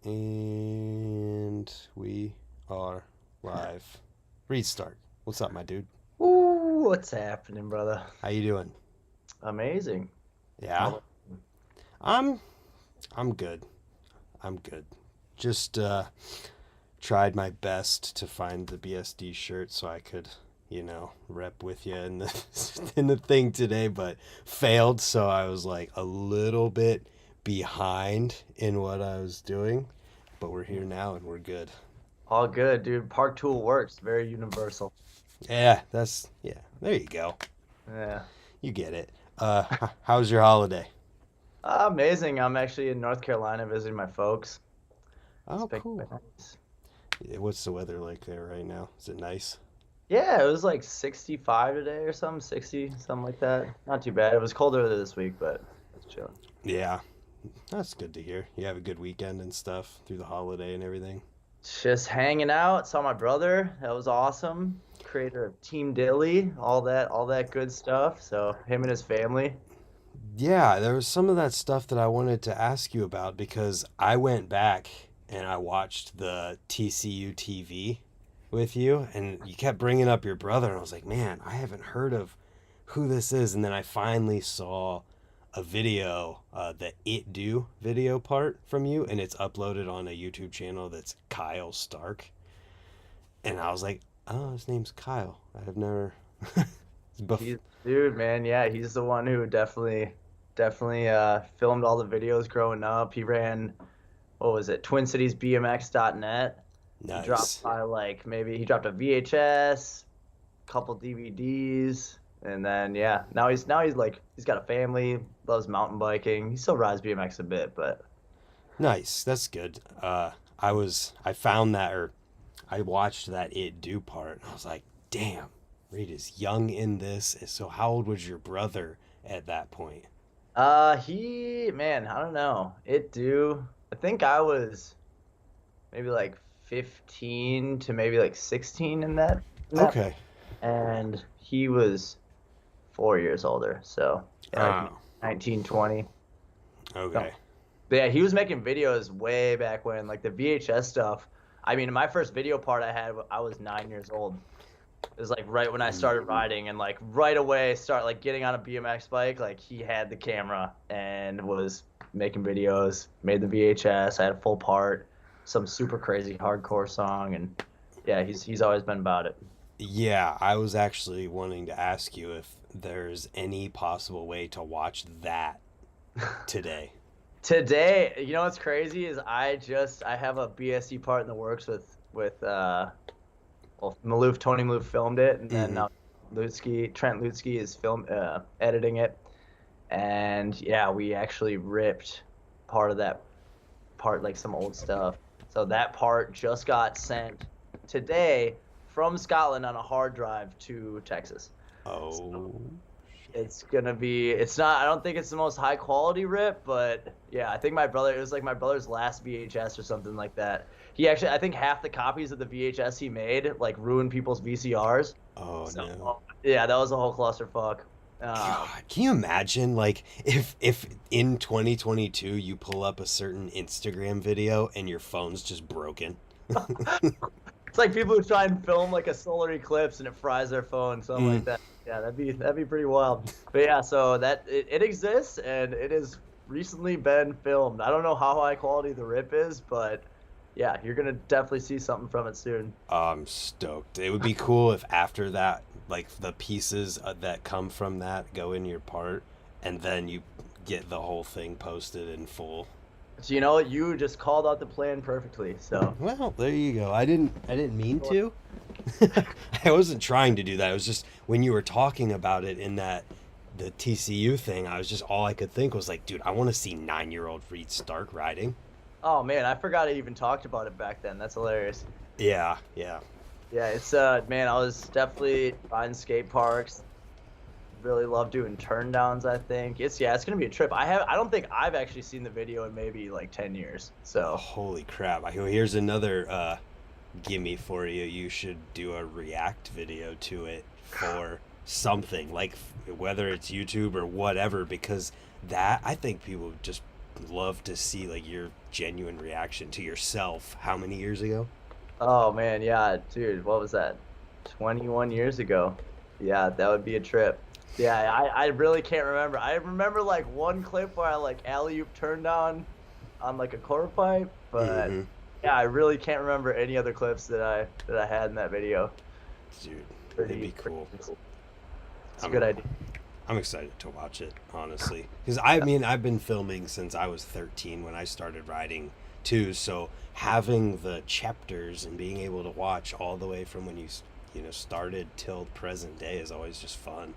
And we are live. Restart. What's up, my dude? Ooh, what's happening, brother? How you doing? Amazing. How Yeah, about you? I'm I'm good. I'm good. Just tried my best to find the BSD shirt so I could, rep with you in the in the thing today, but failed. So I was like a little bit behind in what I was doing, but we're here now and we're good. All good, dude. Park tool works. Very universal. Yeah. There you go. Yeah. You get it. How's your holiday? Amazing. I'm actually in North Carolina visiting my folks. It's Oh, been quite cool. nice. What's the weather like there right now? Is it nice? Yeah, it was like 65 today or something, 60, something like that. Not too bad. It was colder this week, but it's chilling. Yeah, that's good to hear. You have a good weekend and stuff through the holiday and everything. Just hanging out. Saw my brother. That was awesome. Creator of Team Dilly, all that good stuff. So him and his family. Yeah, there was some of that stuff that I wanted to ask you about because I went back and I watched the TCU TV with you, and you kept bringing up your brother, and I was like, man, I haven't heard of who this is. And then I finally saw a video, the It Do video part from you, and it's uploaded on a YouTube channel that's Kyle Stark. And I was like, oh, his name's Kyle. I have never. Bef- He's dude, man. Yeah, he's the one who definitely filmed all the videos growing up. He ran what was it, TwinCitiesBMX.net. He dropped nice. by like maybe he dropped a VHS, couple DVDs, and then yeah, now he's like he's got a family, loves mountain biking. He still rides BMX a bit, but Nice. That's good. I found that, or I watched that It Do part, and I was like, damn, Reed is young in this. So how old was your brother at that point? he man, I don't know. It do. I think I was maybe like 15 to maybe like 16 in that Okay. and he was 4 years older. So yeah, like Oh, 19, 20. So, okay. but yeah, he was making videos way back when, like the VHS stuff. I mean, my first video part I had, I was 9 years old. It was like right when I Mm. started riding, and like right away start like getting on a BMX bike. Like he had the camera and was making videos, made the VHS. I had a full part, some super crazy hardcore song, and yeah, he's always been about it. Yeah, I was actually wanting to ask you if there's any possible way to watch that today. Today, you know what's crazy is I have a BSC part in the works with well Tony Maloof filmed it, and then Mm-hmm. now Trent Lutzke is film editing it, and yeah, we actually ripped part of that part, like some old stuff. So that part just got sent today from Scotland on a hard drive to Texas. So Oh, shit. it's gonna be, it's not, I don't think it's the most high quality rip, but yeah, I think my brother, it was like my brother's last VHS or something like that. He actually, I think half the copies of the VHS he made like ruined people's VCRs. Oh So no. yeah, that was a whole clusterfuck. God, can you imagine like if in 2022 you pull up a certain Instagram video and your phone's just broken? It's like people who try and film like a solar eclipse and it fries their phone, something Mm, like that. Yeah, that'd be pretty wild. But yeah, so that it exists and it has recently been filmed. I don't know how high quality the rip is, but yeah, you're gonna definitely see something from it soon. I'm stoked. It would be cool if after that, like the pieces that come from that go in your part, and then you get the whole thing posted in full. So you know what? You just called out the plan perfectly. So Well, there you go. I didn't mean to. I wasn't trying to do that. It was just when you were talking about it in that the TCU thing, I was just all I could think was like, dude, I want to see 9-year-old Reed Stark riding. oh man, I forgot I even talked about it back then. That's hilarious. Yeah, yeah. Yeah, it's man, I was definitely riding skate parks. Really love doing turn downs, I think. It's gonna be a trip. I don't think I've actually seen the video in maybe like 10 years. So Holy crap. Here's another gimme for you. You should do a react video to it for something, like whether it's YouTube or whatever, because that I think people would just love to see like your genuine reaction to yourself. How many years ago? Oh man, yeah, dude, what was that? 21 years ago. Yeah, that would be a trip. Yeah, I really can't remember. I remember like one clip where I like alley-oop turned on like a quarter pipe, but Mm-hmm. yeah, I really can't remember any other clips that I had in that video. Dude, it'd Pretty, be cool. pretty cool. It's a I'm good idea. I'm excited to watch it, honestly, because I Yeah. mean I've been filming since I was 13 when I started riding too. So having the chapters and being able to watch all the way from when you know started till present day is always just fun.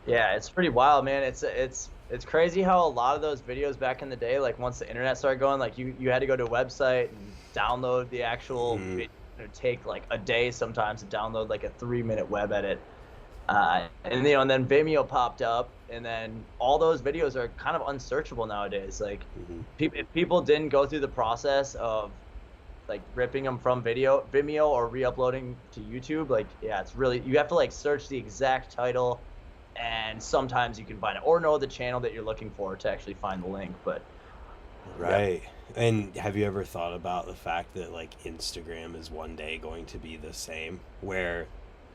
Yeah, it's pretty wild, man. It's crazy how a lot of those videos back in the day, like once the internet started going, like you had to go to a website and download the actual Mm, video. It would take like a day sometimes to download like a 3-minute web edit. And you know, and then Vimeo popped up, and then all those videos are kind of unsearchable nowadays. Like, mm-hmm. if people didn't go through the process of like ripping them from Vimeo or re-uploading to YouTube, like, yeah, it's really you have to like search the exact title, and sometimes you can find it or know the channel that you're looking for to actually find the link. But yeah, Right. And have you ever thought about the fact that like Instagram is one day going to be the same, where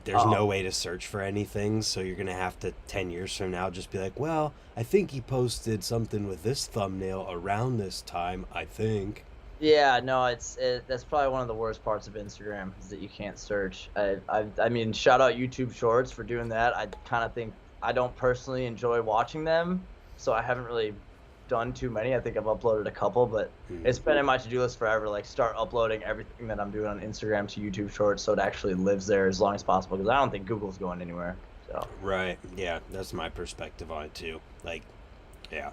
there's oh no way to search for anything, so you're gonna have to 10 years from now just be like, well, I think he posted something with this thumbnail around this time, I think. yeah, no, that's probably one of the worst parts of Instagram is that you can't search. I mean, shout out YouTube Shorts for doing that. I kind of think I don't personally enjoy watching them, so I haven't really done too many. I think I've uploaded a couple, but it's Mm, been in my to-do list forever. Like, start uploading everything that I'm doing on Instagram to YouTube Shorts so it actually lives there as long as possible because I don't think Google's going anywhere. So right. Yeah, that's my perspective on it too. Like, yeah.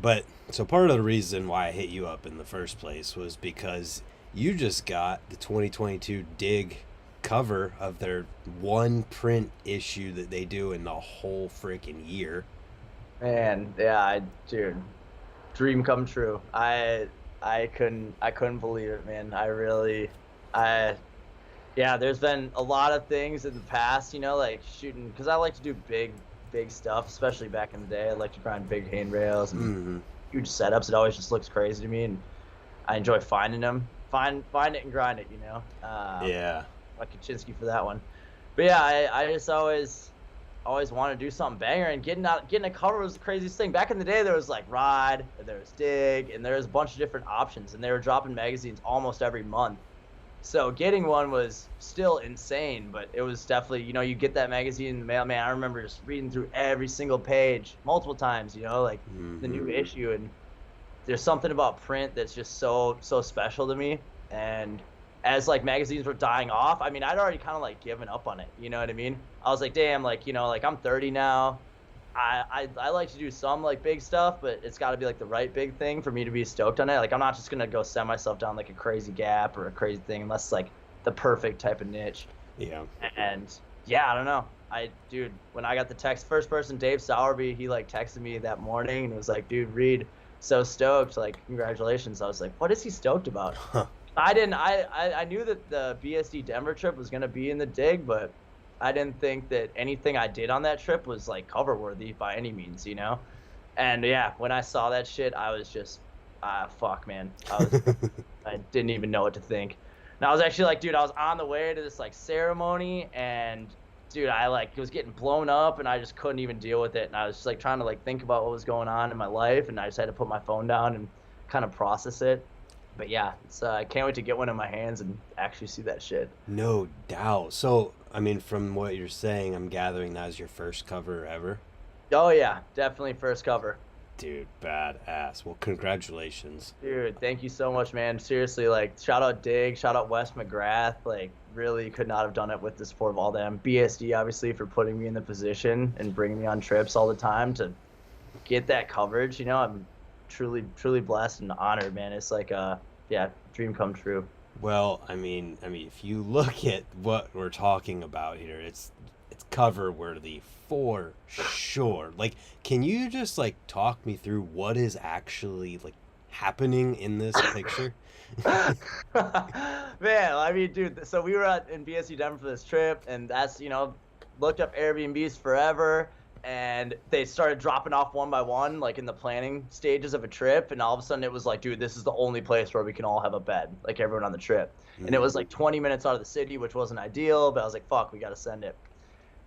But so part of the reason why I hit you up in the first place was because you just got the 2022 Dig cover of their one print issue that they do in the whole freaking year. man, yeah, dude, dream come true. I couldn't believe it, man. I yeah, there's been a lot of things in the past, you know, like shooting because I like to do big stuff, especially back in the day. I like to grind big handrails and Mm-hmm. huge setups. It always just looks crazy to me, and I enjoy finding them, find it and grind it, you know. Yeah. Like Kaczynski for that one. But yeah, I just always wanted to do something banger, and getting a cover was the craziest thing. Back in the day, there was like Ride, there was Dig, and there was a bunch of different options, and they were dropping magazines almost every month. So getting one was still insane, but it was definitely, you know, you get that magazine in the mail, man. I remember just reading through every single page multiple times, you know, like the Mm-hmm. new issue, and there's something about print that's just so special to me. And as like magazines were dying off, I mean, I'd already kind of like given up on it. You know what I mean? I was like, damn, like, you know, like I'm 30 now. I like to do some like big stuff, but it's got to be like the right big thing for me to be stoked on it. Like I'm not just gonna go send myself down like a crazy gap or a crazy thing unless it's like the perfect type of niche. Yeah. And yeah, I don't know. Dude, when I got the text, first person, Dave Sowerby, he like texted me that morning and was like, dude, Reed, so stoked, like congratulations. I was like, what is he stoked about? Huh. I didn't. I knew that the BSD Denver trip was gonna be in the Dig, but I didn't think that anything I did on that trip was like cover worthy by any means, you know. And yeah, when I saw that shit, I was just, fuck, man. I didn't even know what to think. And I was actually like, dude, I was on the way to this like ceremony, and dude, I like was getting blown up, and I just couldn't even deal with it. And I was just like trying to like think about what was going on in my life, and I just had to put my phone down and kind of process it. But yeah, I can't wait to get one in my hands and actually see that shit. No doubt. So, I mean, from what you're saying, I'm gathering that was your first cover ever. Oh yeah, definitely first cover. Dude, badass. Well, congratulations. Dude, thank you so much, man. Seriously, like, shout out Dig, shout out Wes McGrath. Like, really could not have done it with the support of all them. BSD, obviously, for putting me in the position and bringing me on trips all the time to get that coverage. You know, I'm truly blessed and honored, man. It's like, yeah, dream come true. Well, I mean, if you look at what we're talking about here, it's cover worthy for sure. Like, can you just like talk me through what is actually like happening in this picture? Man, I mean, dude, so we were in BSU Denver for this trip, and that's, you know, looked up Airbnbs forever, and they started dropping off one by one, like in the planning stages of a trip. And all of a sudden it was like, dude, this is the only place where we can all have a bed, like everyone on the trip. And it was like 20 minutes out of the city, which wasn't ideal, but I was like, fuck, we got to send it.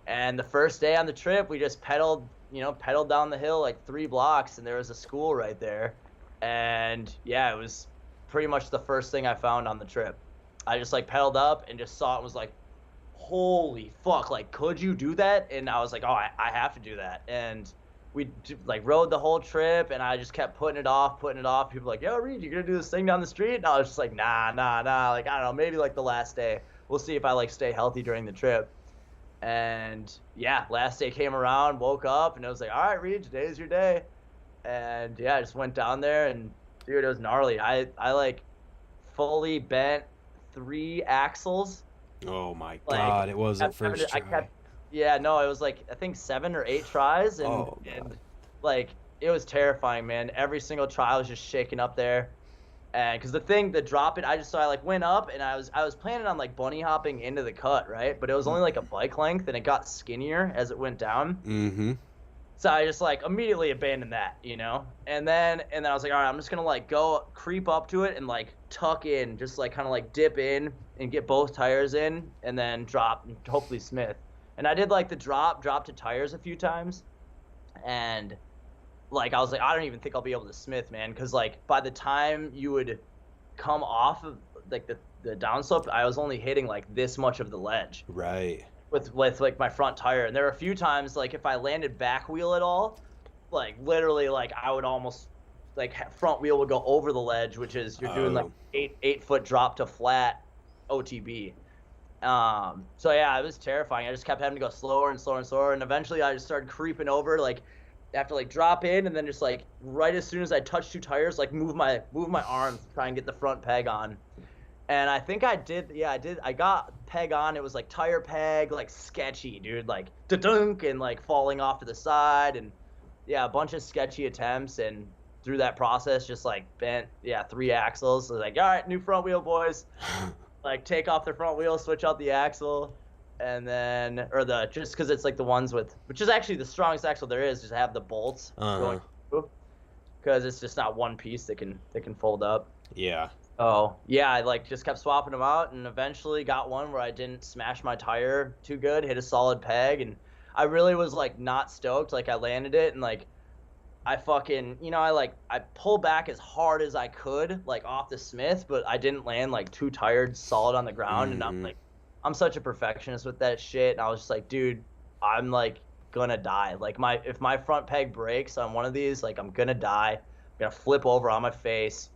And the first day on the trip, we just pedaled down the hill like 3 blocks, and there was a school right there. And yeah, it was pretty much the first thing I found on the trip. I just like pedaled up and just saw it, and was like, holy fuck, like, could you do that? And I was like, oh, I have to do that. And we like rode the whole trip, and I just kept putting it off. People were like, yo, Reed, you gonna do this thing down the street? And I was just like, nah. Like, I don't know, maybe like the last day. We'll see if I like stay healthy during the trip. And yeah, last day came around, woke up, and it was like, all right, Reed, today's your day. And yeah, I just went down there, and dude, it was gnarly. I like fully bent 3 axles. Oh my Like, God, it wasn't first try. Yeah, no, it was like, I think 7 or 8 tries. And, Oh, God. and like, it was terrifying, man. Every single try was just shaking up there. And because the drop it, I like went up, and I was planning on like bunny hopping into the cut, right? But it was only like a bike length, and it got skinnier as it went down. Mm-hmm. So I just like immediately abandoned that, you know? And then I was like, all right, I'm just gonna like go creep up to it and like tuck in, just like kind of like dip in and get both tires in, and then drop and hopefully smith. And I did like the drop to tires a few times, and like I was like, I don't even think I'll be able to smith, man, because like by the time you would come off of like the downslope, I was only hitting like this much of the ledge Right. with like my front tire. And there were a few times like if I landed back wheel at all, like literally like I would almost like front wheel would go over the ledge, which is you're doing like 8 foot drop to flat OTB. So yeah, it was terrifying. I just kept having to go slower and slower and slower, and eventually I just started creeping over, like have to like drop in, and then just like right as soon as I touch 2 tires, like move my arms to try and get the front peg on. And I think I did. Yeah, I did. I got peg on. It was like tire peg, like sketchy, dude, like da-dunk, and like falling off to the side, and yeah, a bunch of sketchy attempts. And through that process, just like bent 3 axles. So like, all right, new front wheel, boys. Like take off the front wheel, switch out the axle, and then just because it's like the ones with, which is actually the strongest axle there is, just have the bolts going through, because it's just not one piece that can fold up. Yeah. Oh yeah, I like just kept swapping them out, and eventually got one where I didn't smash my tire too good, hit a solid peg, and I really was like not stoked. Like I landed it, and like I fucking, I pulled back as hard as I could, like off the smith, but I didn't land like 2 tires solid on the ground. And I'm such a perfectionist with that shit. And I was just like, dude, I'm like gonna die. Like if my front peg breaks on one of these, like I'm gonna die. I'm gonna flip over on my face,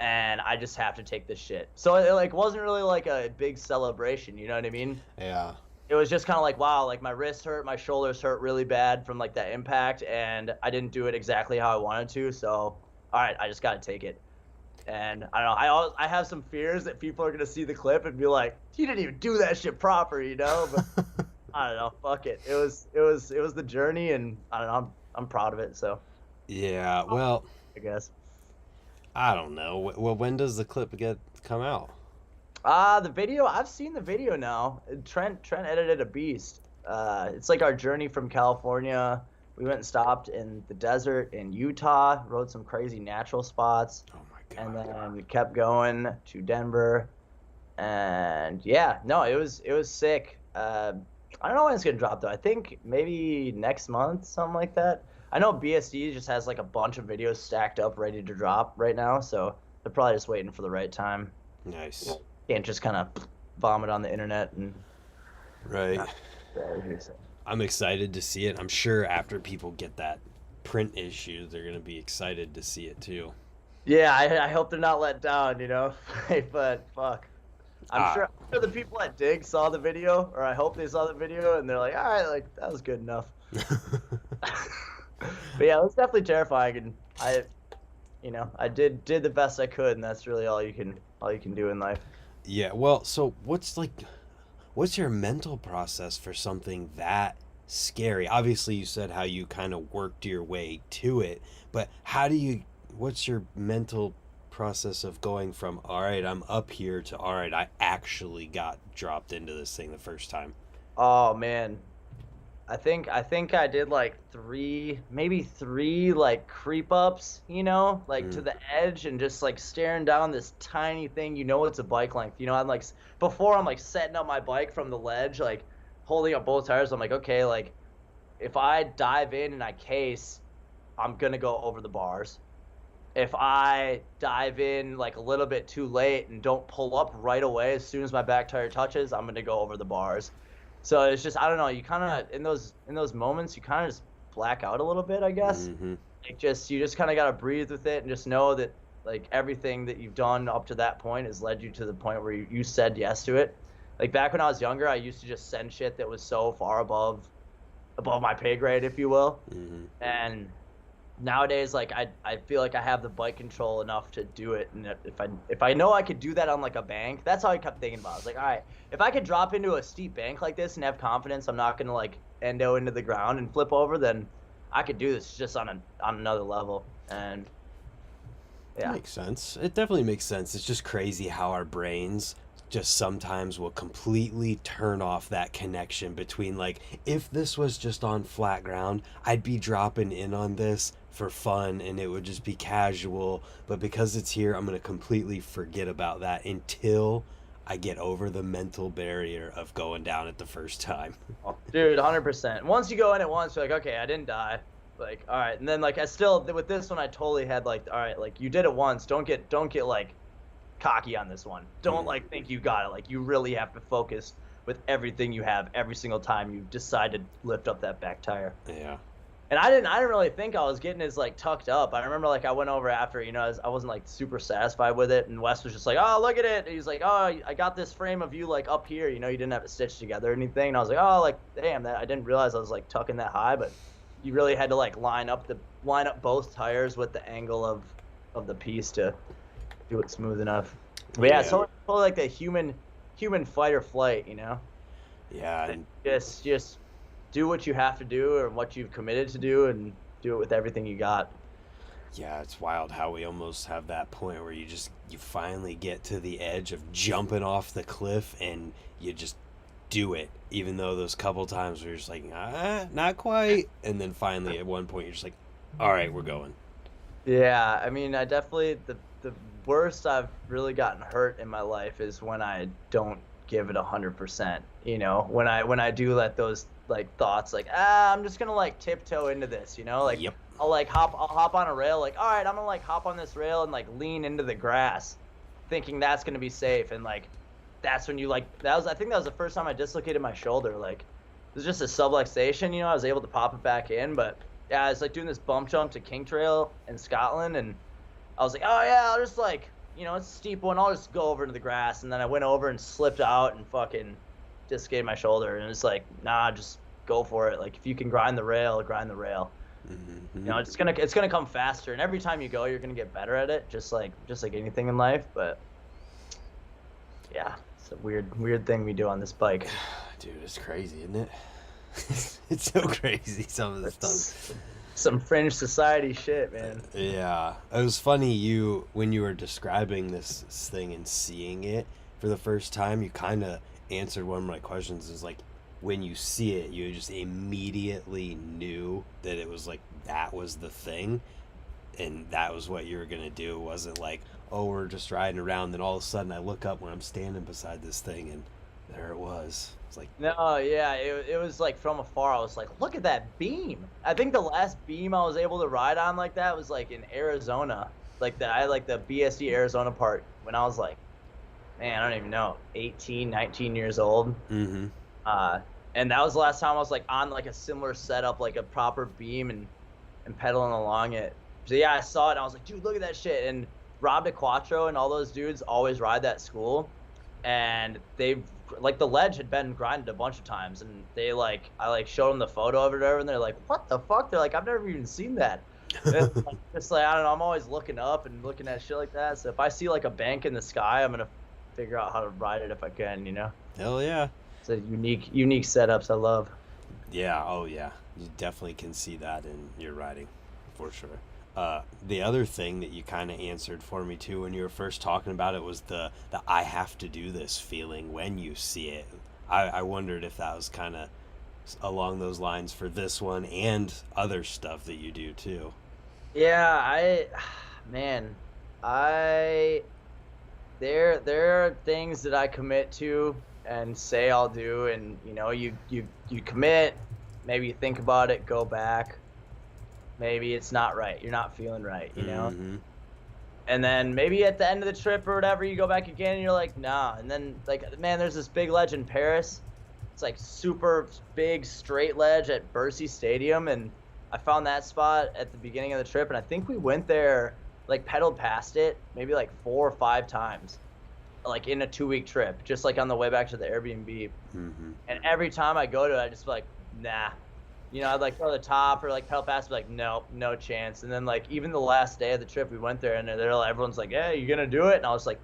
and I just have to take this shit. So it like wasn't really like a big celebration, you know what I mean? Yeah. It was just kind of like, wow, like my wrists hurt, my shoulders hurt really bad from like that impact, and I didn't do it exactly how I wanted to. So, all right, I just got to take it. And I don't know, I have some fears that people are going to see the clip and be like, you didn't even do that shit proper, you know? But I don't know, fuck it. It was the journey, and I don't know, I'm proud of it. So, Yeah. Well, I guess. I don't know. Well, when does the clip come out? The video, I've seen the video now. Trent edited a beast. It's like our journey from California. We went and stopped in the desert in Utah, rode some crazy natural spots. Oh my God. And then we kept going to Denver. And yeah, no, it was sick. I don't know when it's gonna drop though. I think maybe next month, something like that. I know BSD just has like a bunch of videos stacked up ready to drop right now, so they're probably just waiting for the right time. Nice. Can't just kind of vomit on the internet and Right. I'm excited to see it. I'm sure after people get that print issue, they're gonna be excited to see it too. Yeah, I hope they're not let down, you know. But fuck, I'm sure the people at Dig saw the video, or I hope they saw the video, and they're like, all right, like that was good enough. But yeah, it was definitely terrifying, and I did the best I could, and that's really all you can do in life. Yeah, well, so what's your mental process for something that scary? Obviously, you said how you kind of worked your way to it, but what's your mental process of going from, all right, I'm up here, to, all right, I actually got dropped into this thing the first time? Oh man, I think I did like maybe three like creep ups, like to Mm. the edge and just like staring down this tiny thing. It's a bike length. I'm like before I'm like setting up my bike from the ledge, like holding up both tires. I'm like, okay, like if I dive in and I case, I'm gonna go over the bars. If I dive in like a little bit too late and don't pull up right away as soon as my back tire touches, I'm gonna go over the bars. So it's just I don't know. You kind of in those moments you kind of just black out a little bit, I guess. Mm-hmm. Like just you just kind of gotta breathe with it and just know that like everything that you've done up to that point has led you to the point where you said yes to it. Like back when I was younger, I used to just send shit that was so far above my pay grade, if you will. Mm-hmm. And nowadays like I feel like I have the bike control enough to do it, and if I know I could do that on like a bank. That's how I kept thinking about it. I was like, all right, if I could drop into a steep bank like this and have confidence I'm not gonna like endo into the ground and flip over, then I could do this just on another level. And yeah. Makes sense. It definitely makes sense. It's just crazy how our brains just sometimes will completely turn off that connection between, like, if this was just on flat ground, I'd be dropping in on this for fun and it would just be casual. But because it's here, I'm going to completely forget about that until I get over the mental barrier of going down it the first time. Dude, 100%. Once you go in at once, you're like, okay, I didn't die. Like, all right. And then like I still with this one I totally had like, all right, like you did it once. Don't get like cocky on this one. Don't Mm. like think you got it. Like you really have to focus with everything you have every single time you decide to lift up that back tire. Yeah. And I didn't really think I was getting as like tucked up. I remember like I went over after, I wasn't like super satisfied with it, and Wes was just like, "Oh, look at it." And he's like, "Oh, I got this frame of you like up here. You didn't have it stitched together or anything." And I was like, "Oh, like damn, that I didn't realize I was like tucking that high." But you really had to like line up both tires with the angle of the piece to do it smooth enough. But yeah, it's Yeah. totally like the human fight or flight. Yeah. And Just do what you have to do or what you've committed to do, and do it with everything you got. yeah, it's wild how we almost have that point where you finally get to the edge of jumping off the cliff and you just do it, even though those couple times where you're just like, not quite. And then finally at one point you're just like, all right, we're going. Yeah, I mean, I definitely the worst I've really gotten hurt in my life is when I don't give it 100%. When I do let those like thoughts like I'm just gonna like tiptoe into this. Like Yep. I'll hop on a rail like all right I'm gonna like hop on this rail and like lean into the grass, thinking that's gonna be safe, and like that's when you like I think that was the first time I dislocated my shoulder. Like it was just a subluxation. I was able to pop it back in, but yeah, I was like doing this bump jump to King Trail in Scotland, and I was like, oh yeah, I'll just like, it's a steep one. I'll just go over into the grass, and then I went over and slipped out and fucking dislocated my shoulder. And it's like, nah, just go for it. Like if you can grind the rail, grind the rail. Mm-hmm. It's gonna come faster, and every time you go, you're gonna get better at it, just like anything in life. But yeah, it's a weird thing we do on this bike. Dude, it's crazy, isn't it? It's so crazy, some of the stuff. It's some fringe society shit, man. Yeah, it was funny when you were describing this thing and seeing it for the first time, you kind of answered one of my questions. Is like when you see it, you just immediately knew that it was like that was the thing, and that was what you were gonna do. It wasn't like, oh, we're just riding around, then all of a sudden I look up when I'm standing beside this thing, and there it was. It's like, No, yeah, it was like from afar. I was like, look at that beam. I think the last beam I was able to ride on like that was like in Arizona. I like the BSD Arizona part when I was like, man, I don't even know, 18, 19 years old. mm-hmm. And that was the last time I was like on like a similar setup, like a proper beam and pedaling along it. So yeah, I saw it and I was like, dude, look at that shit. And Rob DeQuattro and all those dudes always ride that school, and they've like the ledge had been grinded a bunch of times, and I like showed them the photo of it over, and they're like, what the fuck? They're like, I've never even seen that. It's like I don't know, I'm always looking up and looking at shit like that. So if I see like a bank in the sky, I'm gonna figure out how to ride it if I can. Hell yeah. It's a unique setups I love. Yeah, oh yeah. You definitely can see that in your riding, for sure. The other thing that you kind of answered for me too when you were first talking about it was the I have to do this feeling when you see it. I wondered if that was kind of along those lines for this one and other stuff that you do too. Yeah, man, I there are things that I commit to and say I'll do, and you commit, maybe you think about it, go back, maybe it's not right, you're not feeling right. Mm-hmm. And then maybe at the end of the trip or whatever, you go back again and you're like, nah. And then, like, man, there's this big ledge in Paris. It's like super big straight ledge at Bercy Stadium. And I found that spot at the beginning of the trip. And I think we went there, like, pedaled past it maybe like 4 or 5 times, like in a 2-week trip, just like on the way back to the Airbnb. Mm-hmm. And every time I go to it, I just be like, nah. I'd like go to the top or like pedal past, be like, nope, no chance. And then like even the last day of the trip, we went there and everyone's like, hey, you gonna do it? And I was like,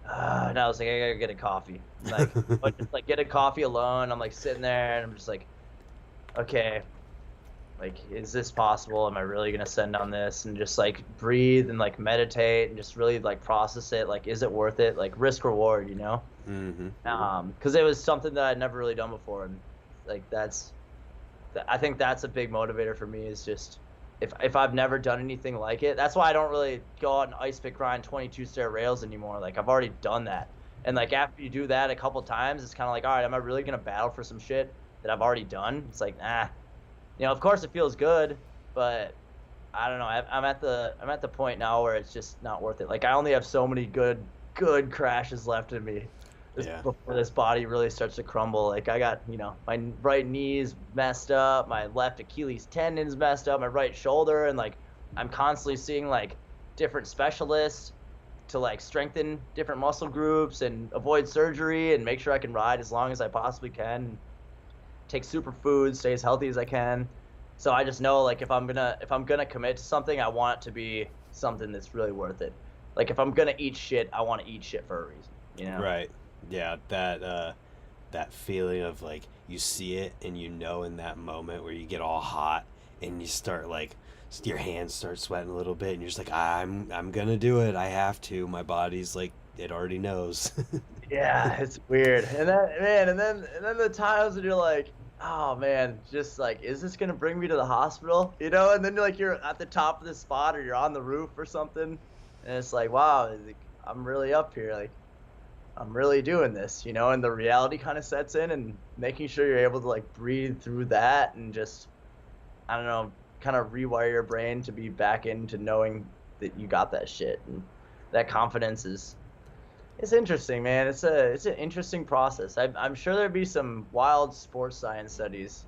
and I was like, I gotta get a coffee. Like, but just like get a coffee alone. I'm like sitting there and I'm just like, okay, like, is this possible? Am I really gonna send on this? And just like breathe and like meditate and just really like process it. Like, is it worth it? Like risk reward. Mm-hmm. Because it was something that I'd never really done before, and like I think that's a big motivator for me, is just if I've never done anything like it. That's why I don't really go out and ice pick grind 22 stair rails anymore. Like, I've already done that. And like after you do that a couple times, it's kind of like, all right, am I really going to battle for some shit that I've already done? It's like, nah. Of course it feels good, but I don't know. I'm at the point now where it's just not worth it. Like, I only have so many good crashes left in me before this body really starts to crumble. Like, I got, my right knee's messed up, my left Achilles tendon's messed up, my right shoulder, and like I'm constantly seeing like different specialists to like strengthen different muscle groups and avoid surgery and make sure I can ride as long as I possibly can, take superfoods, stay as healthy as I can. So I just know, like, if I'm gonna commit to something, I want it to be something that's really worth it. Like, if I'm gonna eat shit, I want to eat shit for a reason. Right. Yeah, that feeling of like you see it and in that moment where you get all hot and you start like your hands start sweating a little bit and you're just like, I'm gonna do it. I have to. My body's like, it already knows. Yeah, it's weird. And then, man, and then the times when you're like, oh man, just like, is this gonna bring me to the hospital? And then you're at the top of the spot or you're on the roof or something, and it's like, wow, like, I'm really up here. Like, I'm really doing this, and the reality kind of sets in, and making sure you're able to like breathe through that and just, I don't know, kind of rewire your brain to be back into knowing that you got that shit. And that confidence it's interesting, man. It's an interesting process. I'm sure there'd be some wild sports science studies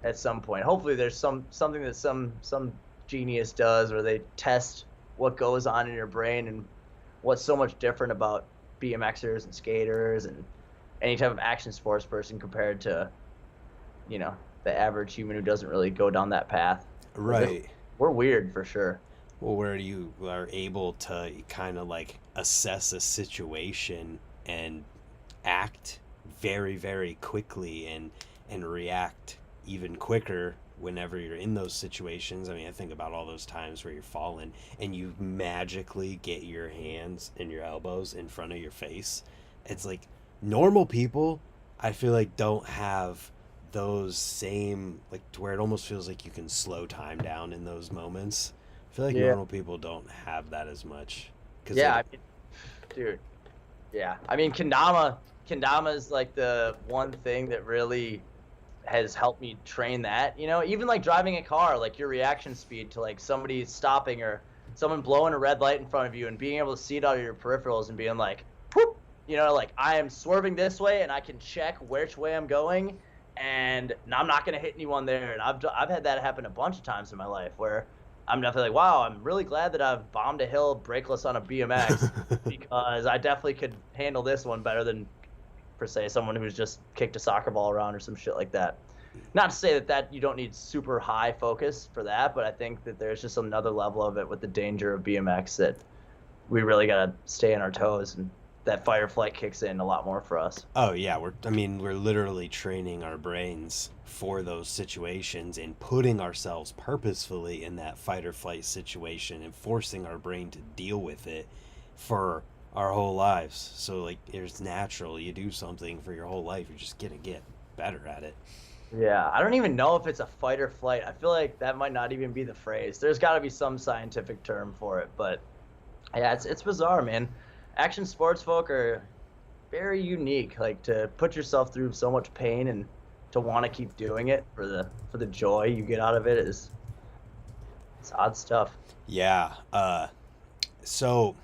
at some point. Hopefully there's something that some genius does, where they test what goes on in your brain and what's so much different about BMXers and skaters and any type of action sports person compared to, the average human who doesn't really go down that path. Right. We're weird for sure. Well, where you are able to kind of like assess a situation and act very, very quickly and react even quicker whenever you're in those situations. I mean, I think about all those times where you're falling and you magically get your hands and your elbows in front of your face. It's like normal people, I feel like, don't have those same, like, to where it almost feels like you can slow time down in those moments. I feel like normal people don't have that as much. Yeah, dude. Yeah, I mean, kendama is like the one thing that really has helped me train that. Even like driving a car, like your reaction speed to like somebody stopping or someone blowing a red light in front of you, and being able to see it out of your peripherals and being like, whoop, like, I am swerving this way and I can check which way I'm going, and I'm not gonna hit anyone there. And I've had that happen a bunch of times in my life, where I'm definitely like, wow, I'm really glad that I've bombed a hill brakeless on a BMX because I definitely could handle this one better than, per se, someone who's just kicked a soccer ball around or some shit like that. Not to say that you don't need super high focus for that, but I think that there's just another level of it with the danger of BMX that we really got to stay on our toes, and that fight or flight kicks in a lot more for us. Oh yeah, we're literally training our brains for those situations and putting ourselves purposefully in that fight or flight situation and forcing our brain to deal with it for our whole lives. So like, it's natural. You do something for your whole life, you're just gonna get better at it. Yeah, I don't even know if it's a fight or flight. I feel like that might not even be the phrase. There's got to be some scientific term for it, but yeah, it's bizarre, man. Action sports folk are very unique. Like to put yourself through so much pain and to want to keep doing it for the joy you get out of it is it's odd stuff. Yeah. So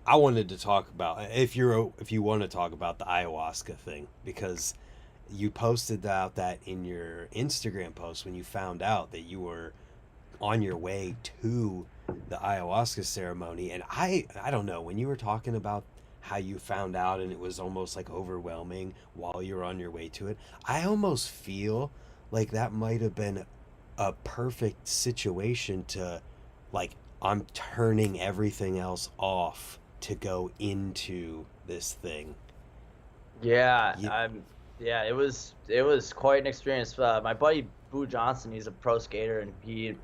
I wanted to talk about, if you want to talk about the ayahuasca thing, because you posted out that in your Instagram post when you found out that you were on your way to the ayahuasca ceremony. And I don't know, when you were talking about how you found out and it was almost like overwhelming while you're on your way to it, I almost feel like that might have been a perfect situation to, like, I'm turning everything else off to go into this thing. Yeah, You, yeah, it was quite an experience. My buddy Boo Johnson, he's a pro skater, and he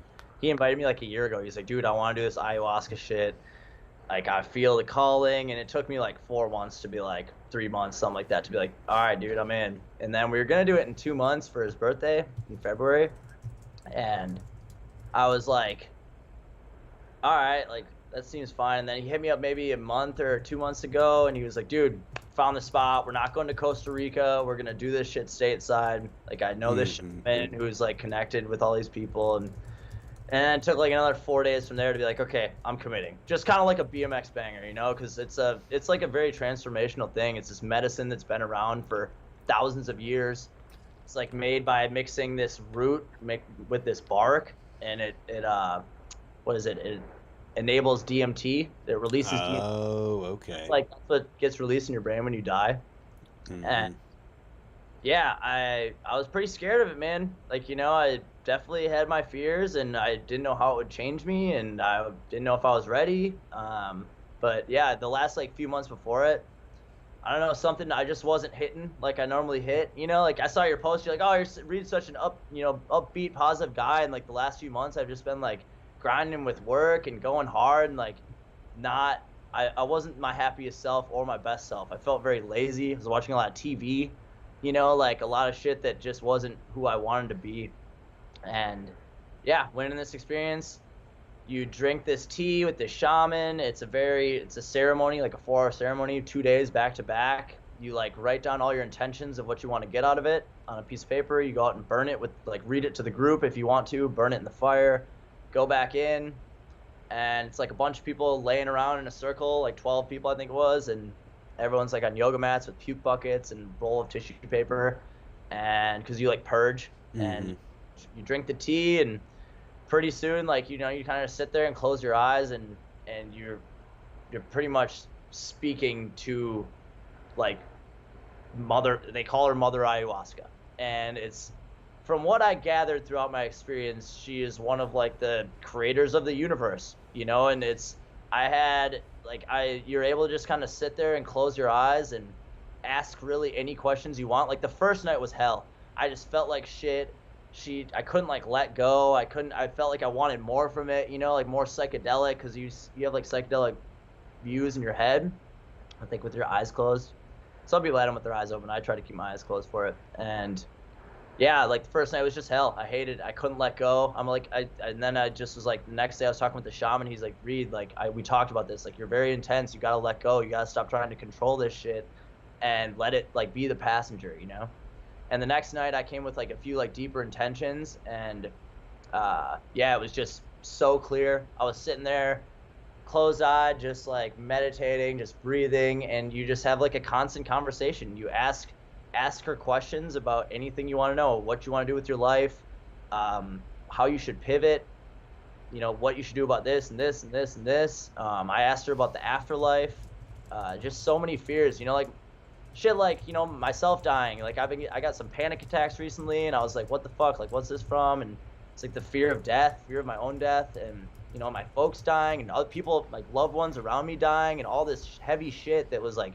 invited me like a year ago. He's like, dude, I want to do this ayahuasca shit. Like I feel the calling, and it took me like 4 months to be like 3 months, something like that, to be like, all right, dude, I'm in. And then we were gonna do it in 2 months for his birthday in February, and I was like, all right, like that seems fine. And then he hit me up maybe a month or 2 months ago, and he was like, dude, found the spot. We're not going to Costa Rica. We're gonna do this shit stateside. Like I know this mm-hmm. shaman who's like connected with all these people, and it took like another 4 days from there to be like, okay, I'm committing. Just kind of like a BMX banger, you know, because it's like a very transformational thing. It's this medicine that's been around for thousands of years. It's like made by mixing this root with this bark, and it what is it? It enables DMT. It releases DMT. Oh, It's okay. like that's what gets released in your brain when you die. Mm-hmm. And yeah, I was pretty scared of it, man. Like, I definitely had my fears, and I didn't know how it would change me, and I didn't know if I was ready. But yeah, the last like few months before it, I don't know, something I just wasn't hitting like I normally hit. Like I saw your post, you're like, oh, you're reading such an upbeat, positive guy, and like the last few months, I've just been like grinding with work and going hard, and like not. I wasn't my happiest self or my best self. I felt very lazy. I was watching a lot of TV, like a lot of shit that just wasn't who I wanted to be. And yeah, went in this experience. You drink this tea with this shaman. It's a ceremony, like a 4-hour ceremony, 2 days back to back. You like write down all your intentions of what you want to get out of it on a piece of paper. You go out and burn it read it to the group if you want to, burn it in the fire, go back in, and it's like a bunch of people laying around in a circle, like 12 people I think it was, and everyone's like on yoga mats with puke buckets and a roll of tissue paper, and because you like purge, Mm-hmm. and you drink the tea, and pretty soon, like, you kind of sit there and close your eyes, and you're pretty much speaking to, like, mother. They call her Mother Ayahuasca, and it's, from what I gathered throughout my experience, she is one of like the creators of the universe, and I had like you're able to just kind of sit there and close your eyes and ask really any questions you want. Like the first night was hell. I just felt like shit. I couldn't like let go. I felt like I wanted more from it, like more psychedelic, because you have like psychedelic views in your head, I think, with your eyes closed. Some people had them with their eyes open. I try to keep my eyes closed for it. And yeah, like the first night was just hell. I hated it. I couldn't let go. I'm like, and then I just was like, the next day I was talking with the shaman. He's like, Reed, like, we talked about this. Like, you're very intense. You got to let go. You got to stop trying to control this shit and let it like be the passenger. And the next night I came with like a few like deeper intentions, and yeah, it was just so clear. I was sitting there, closed eyed, just like meditating, just breathing, and you just have like a constant conversation. You ask her questions about anything you want to know, what you want to do with your life, how you should pivot, what you should do about this and this and this and this. I asked her about the afterlife, just so many fears, like shit, like, myself dying. Like I got some panic attacks recently, and I was like, what the fuck, like, what's this from? And it's like the fear of death, fear of my own death, and my folks dying, and other people, like loved ones around me dying, and all this heavy shit that was like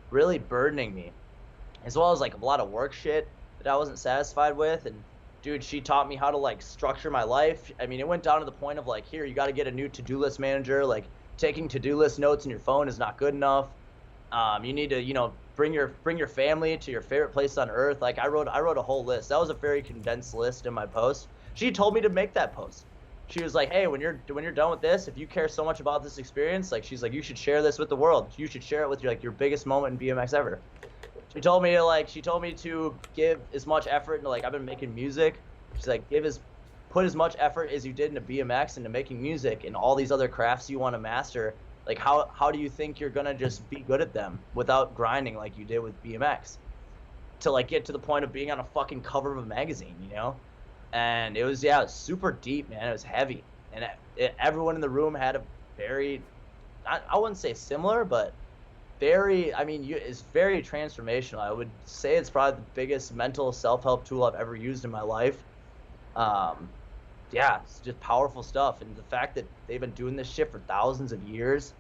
really burdening me, as well as like a lot of work shit that I wasn't satisfied with. And dude, she taught me how to like structure my life. I mean, it went down to the point of like, here, you got to get a new to-do list manager. Like taking to-do list notes in your phone is not good enough. You need to, bring your family to your favorite place on earth. Like I wrote a whole list. That was a very condensed list in my post. She told me to make that post. She was like, "Hey, when you're done with this, if you care so much about this experience, like she's like, you should share this with the world. You should share it with your biggest moment in BMX ever." She told me to give as much effort into, like, I've been making music. She's like, put as much effort as you did into BMX into making music and all these other crafts you want to master. Like, how do you think you're gonna just be good at them without grinding like you did with BMX to, like, get to the point of being on a fucking cover of a magazine, you know? And it was, yeah, it was super deep, man. It was heavy, and everyone in the room had a very, I wouldn't say similar, but very, I mean, it's very transformational. I would say it's probably the biggest mental self-help tool I've ever used in my life. Um, yeah, it's just powerful stuff, and the fact that they've been doing this shit for thousands of years,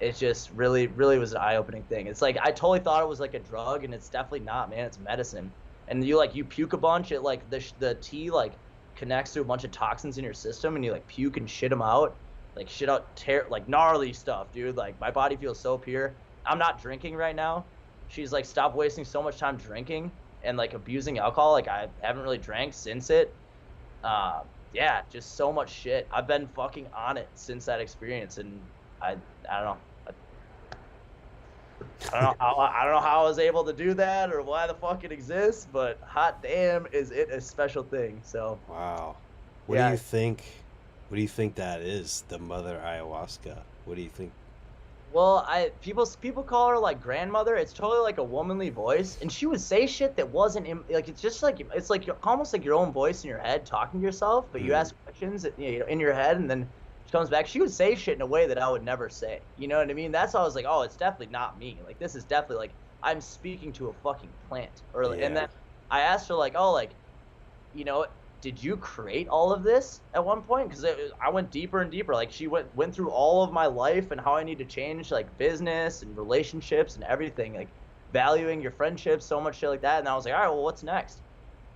it just really, really was an eye-opening thing. It's like I totally thought it was like a drug, and it's definitely not, man. It's medicine. And you puke a bunch, it like the tea like connects to a bunch of toxins in your system, and you like puke and shit them out, like shit out like gnarly stuff, dude. Like my body feels so pure. I'm not drinking right now. She's like, stop wasting so much time drinking and like abusing alcohol. Like I haven't really drank since it. Uh, yeah, just so much shit. I've been fucking on it since that experience, and I don't know. I don't know how I was able to do that or why the fuck it exists, but hot damn, is it a special thing. So Wow. What do yeah. you think? What do you think that is? The mother ayahuasca. What do you think? Well, people call her like grandmother. It's totally like a womanly voice, and she would say shit that wasn't like, it's just like, it's like almost like your own voice in your head talking to yourself, but you Mm, ask questions in your head, and then she comes back. She would say shit in a way that I would never say. You know what I mean? That's how I was like, oh, it's definitely not me. Like this is definitely like I'm speaking to a fucking plant. And yeah. then I asked her like, oh, like, you know, did you create all of this at one point? Because I went deeper and deeper. Like she went through all of my life and how I need to change like business and relationships and everything, like valuing your friendships, so much shit like that. And I was like, all right, well, what's next?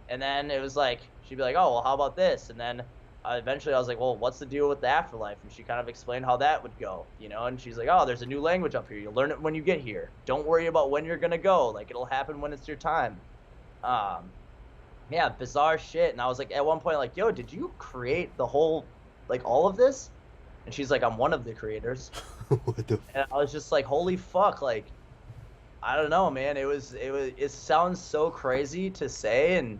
And then it was like she'd be like, oh, well, how about this? And then eventually I was like, well, what's the deal with the afterlife? And she kind of explained how that would go, you know. And she's like, oh, there's a new language up here. You'll learn it when you get here. Don't worry about when you're gonna go. Like it'll happen when it's your time. Um, yeah, bizarre shit. And I was like, at one point, like, yo, did you create the whole, like, all of this? And she's like, I'm one of the creators. What the? And I was just like, holy fuck, like, I don't know, man. It sounds so crazy to say, and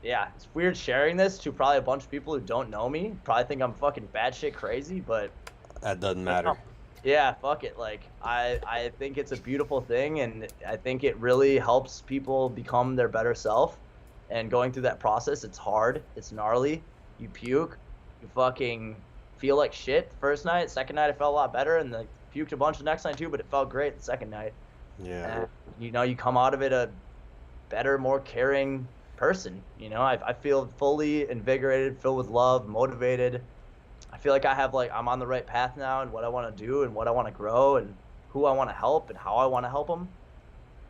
yeah, it's weird sharing this to probably a bunch of people who don't know me. Probably think I'm fucking batshit crazy, but That doesn't you matter. know, yeah, fuck it. Like, I think it's a beautiful thing, and I think it really helps people become their better self. And going through that process, it's hard, it's gnarly. You puke, you fucking feel like shit the first night. Second night, I felt a lot better, and like puked a bunch the next night too, but it felt great the second night. Yeah. And you come out of it a better, more caring person. I feel fully invigorated, filled with love, motivated. I feel like I'm on the right path now, and what I want to do and what I want to grow and who I want to help and how I want to help them.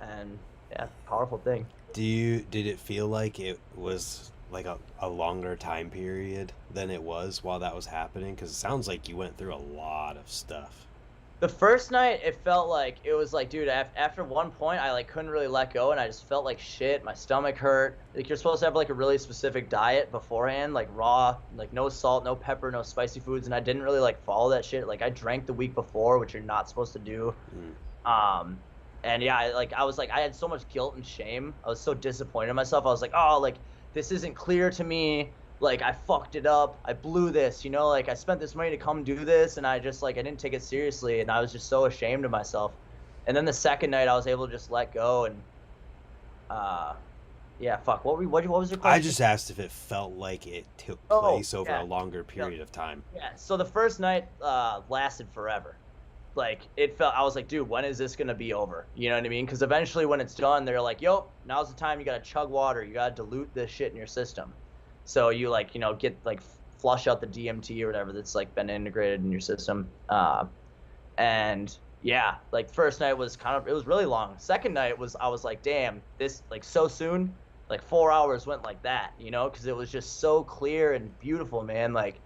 And yeah, powerful thing. Did it feel like it was like a longer time period than it was while that was happening? Because it sounds like you went through a lot of stuff. The first night, it felt like it was like, dude, after one point, I like couldn't really let go, and I just felt like shit. My stomach hurt. Like you're supposed to have like a really specific diet beforehand, like raw, like no salt, no pepper, no spicy foods, and I didn't really like follow that shit. Like I drank the week before, which you're not supposed to do. Mm. Um, and yeah, I was like, I had so much guilt and shame. I was so disappointed in myself. I was like, oh, like this isn't clear to me. Like I fucked it up. I blew this, like I spent this money to come do this, and I just like I didn't take it seriously, and I was just so ashamed of myself. And then the second night, I was able to just let go, and uh, yeah, fuck. What was your I question? just asked if it felt like it took Oh, place over yeah, a longer yeah, period of time. yeah. So the first night lasted forever. Like it felt, I was like, dude, when is this gonna be over? You know what I mean? Because eventually, when it's done, they're like, yo, now's the time. You gotta chug water. You gotta dilute this shit in your system. So you like, get like flush out the DMT or whatever that's like been integrated in your system. And yeah, like first night was it was really long. Second night I was like, damn, this like so soon, like 4 hours went like that, because it was just so clear and beautiful, man. Like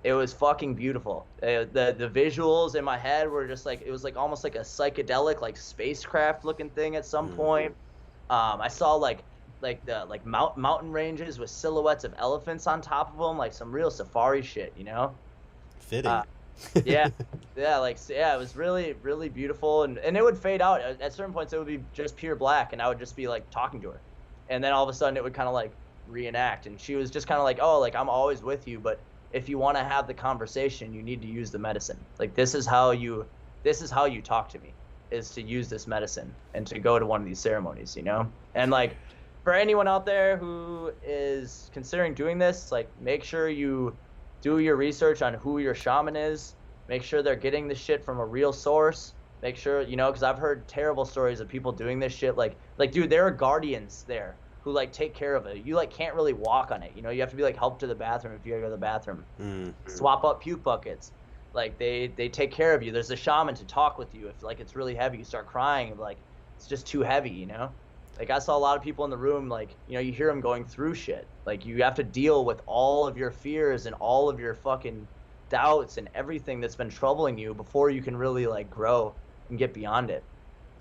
It was fucking beautiful. The visuals in my head were just like, it was like almost like a psychedelic like spacecraft looking thing at some Mm, point. I saw the mountain ranges with silhouettes of elephants on top of them, like some real safari shit, you know? Uh, fitting. yeah, yeah, yeah, it was really really beautiful, and it would fade out at certain points. It would be just pure black, and I would just be like talking to her, and then all of a sudden it would kind of like reenact, and she was just kind of like, oh, like I'm always with you, but if you want to have the conversation, you need to use the medicine. Like this is how you talk to me, is to use this medicine and to go to one of these ceremonies, you know? And like for anyone out there who is considering doing this, like make sure you do your research on who your shaman is. Make sure they're getting the shit from a real source. Make sure, you know, because I've heard terrible stories of people doing this shit. Like, dude, there are guardians there who like take care of it. You like can't really walk on it. You know, you have to be like helped to the bathroom if you gotta go to the bathroom. Mm. Swap up puke buckets. Like they take care of you. There's a shaman to talk with you if like it's really heavy. You start crying, like it's just too heavy. You know. Like I saw a lot of people in the room, like, you know, you hear them going through shit. Like you have to deal with all of your fears and all of your fucking doubts and everything that's been troubling you before you can really like grow and get beyond it.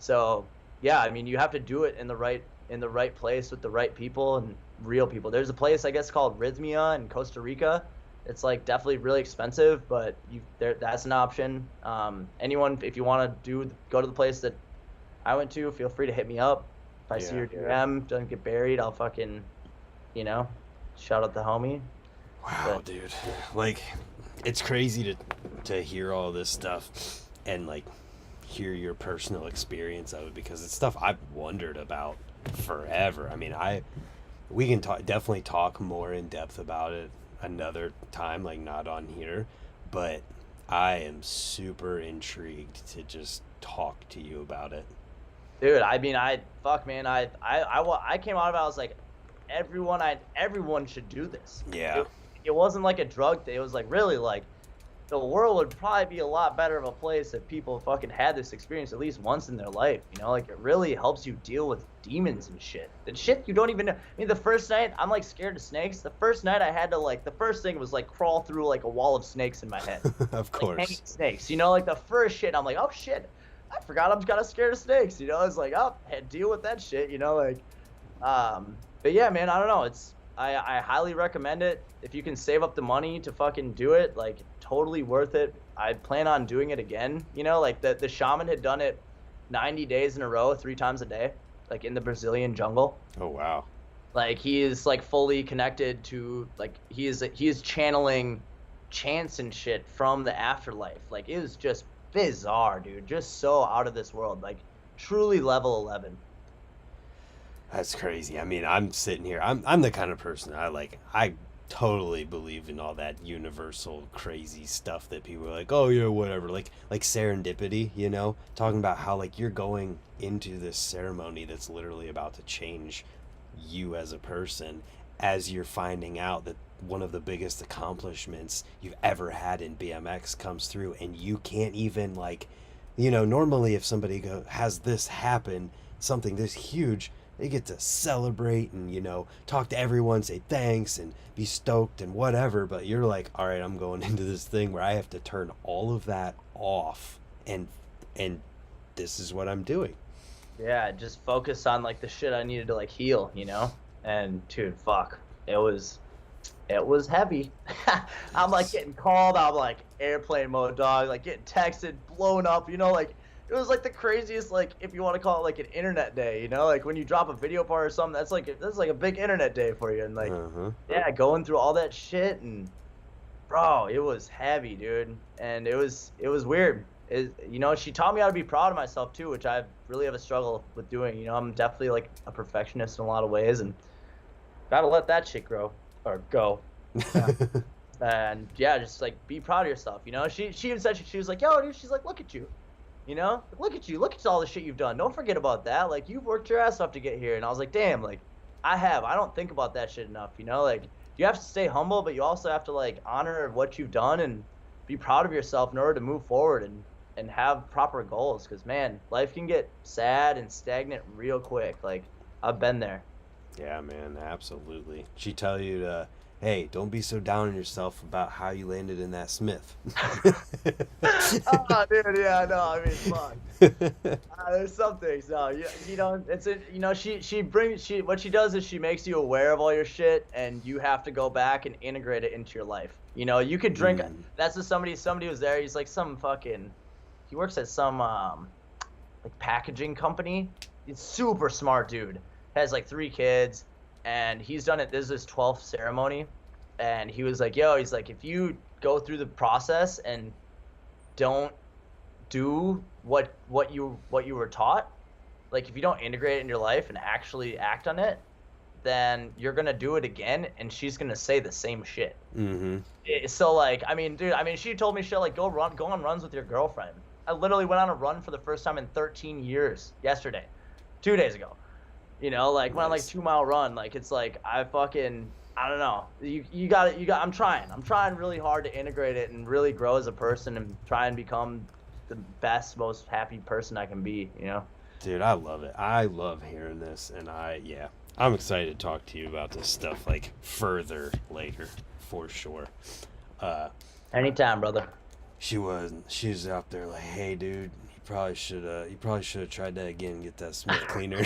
So yeah, I mean, you have to do it in the right place with the right people and real people. There's a place I guess called Rhythmia in Costa Rica. It's like definitely really expensive, but that's an option. Anyone, if you want to go to the place that I went to, feel free to hit me up. If I see your DM doesn't get buried, I'll fucking, you know, shout out the homie. Wow, But dude. Like, it's crazy to hear all this stuff and like hear your personal experience of it, because it's stuff I've wondered about forever. I mean, we can definitely talk more in depth about it another time, like not on here, but I am super intrigued to just talk to you about it. dude, I mean, fuck, man, I came out of it. I was like, everyone should do this. Yeah. It wasn't like a drug thing. It was like really like the world would probably be a lot better of a place if people fucking had this experience at least once in their life. You know, like it really helps you deal with demons and shit. The shit you don't even know. I mean, the first night I'm like scared of snakes. The first night I had to like the first thing was like crawl through like a wall of snakes in my head. Of Like hanging course. snakes. You know, like the first shit I'm like, oh shit, I forgot I'm kind of scared of snakes. You know, it's like, oh, deal with that shit. You know, like, but yeah, man, I don't know. I highly recommend it if you can save up the money to fucking do it. Like, totally worth it. I plan on doing it again. You know, like the shaman had done it 90 days in a row, 3 times a day, like in the Brazilian jungle. Oh wow. Like he is like fully connected to like he is channeling chants and shit from the afterlife. Like it was just bizarre, dude. Just so out of this world. Like truly level 11. That's crazy. I mean, I'm sitting here. I'm the kind of person I totally believe in all that universal crazy stuff that people are like, "Oh yeah, whatever." Like serendipity, you know, talking about how like you're going into this ceremony that's literally about to change you as a person, as you're finding out that one of the biggest accomplishments you've ever had in BMX comes through, and you can't even like, you know, normally if somebody has this happen, something this huge, they get to celebrate and, you know, talk to everyone, say thanks and be stoked and whatever. But you're like, all right, I'm going into this thing where I have to turn all of that off, and this is what I'm doing. Yeah, just focus on like the shit I needed to like heal, you know? And dude, fuck. It was heavy. I'm like getting called, I'm like airplane mode, dog, like getting texted, blown up, you know, like it was like the craziest, like if you want to call it like an internet day, you know, like when you drop a video part or something, that's like a big internet day for you. And like Uh-huh. yeah, going through all that shit, and bro, it was heavy, dude. And it was weird. You know, she taught me how to be proud of myself too, which I really have a struggle with doing. You know, I'm definitely like a perfectionist in a lot of ways, and gotta let that shit grow or go. Yeah. And yeah, just like be proud of yourself. You know, she even said she was like, yo, dude, she's like, look at you. You know, look at you, look at all the shit you've done. Don't forget about that. Like you've worked your ass off to get here. And I was like, damn, like I don't think about that shit enough. You know, like you have to stay humble, but you also have to like honor what you've done and be proud of yourself in order to move forward and have proper goals. Because man, life can get sad and stagnant real quick. Like I've been there. Yeah, man, absolutely. She tell you to hey, don't be so down on yourself about how you landed in that Smith. Oh, dude, yeah, no, I mean, fuck. There's some things, no, it's a, what she does is she makes you aware of all your shit, and you have to go back and integrate it into your life. You could drink. Mm. That's just somebody was there. He's like some fucking. He works at some like packaging company. He's super smart dude. Has like 3 kids, and he's done it. This is his 12th ceremony, and he was like, "Yo," he's like, "if you go through the process and don't do what you were taught, like if you don't integrate it in your life and actually act on it, then you're gonna do it again, and she's gonna say the same shit." Mm-hmm. So like, I mean, dude, I mean, she told me shit like, go on runs with your girlfriend. I literally went on a run for the first time in 13 years yesterday, 2 days ago. Like went on like Nice. 2 mile run. Like it's like I don't know. I'm trying really hard to integrate it and really grow as a person and try and become the best, most happy person I can be. Dude, I love it. I love hearing this, and I'm excited to talk to you about this stuff like further later, for sure. Uh, Anytime, brother. She's out there like, hey, dude, you probably should have tried that again and get that Smith cleaner.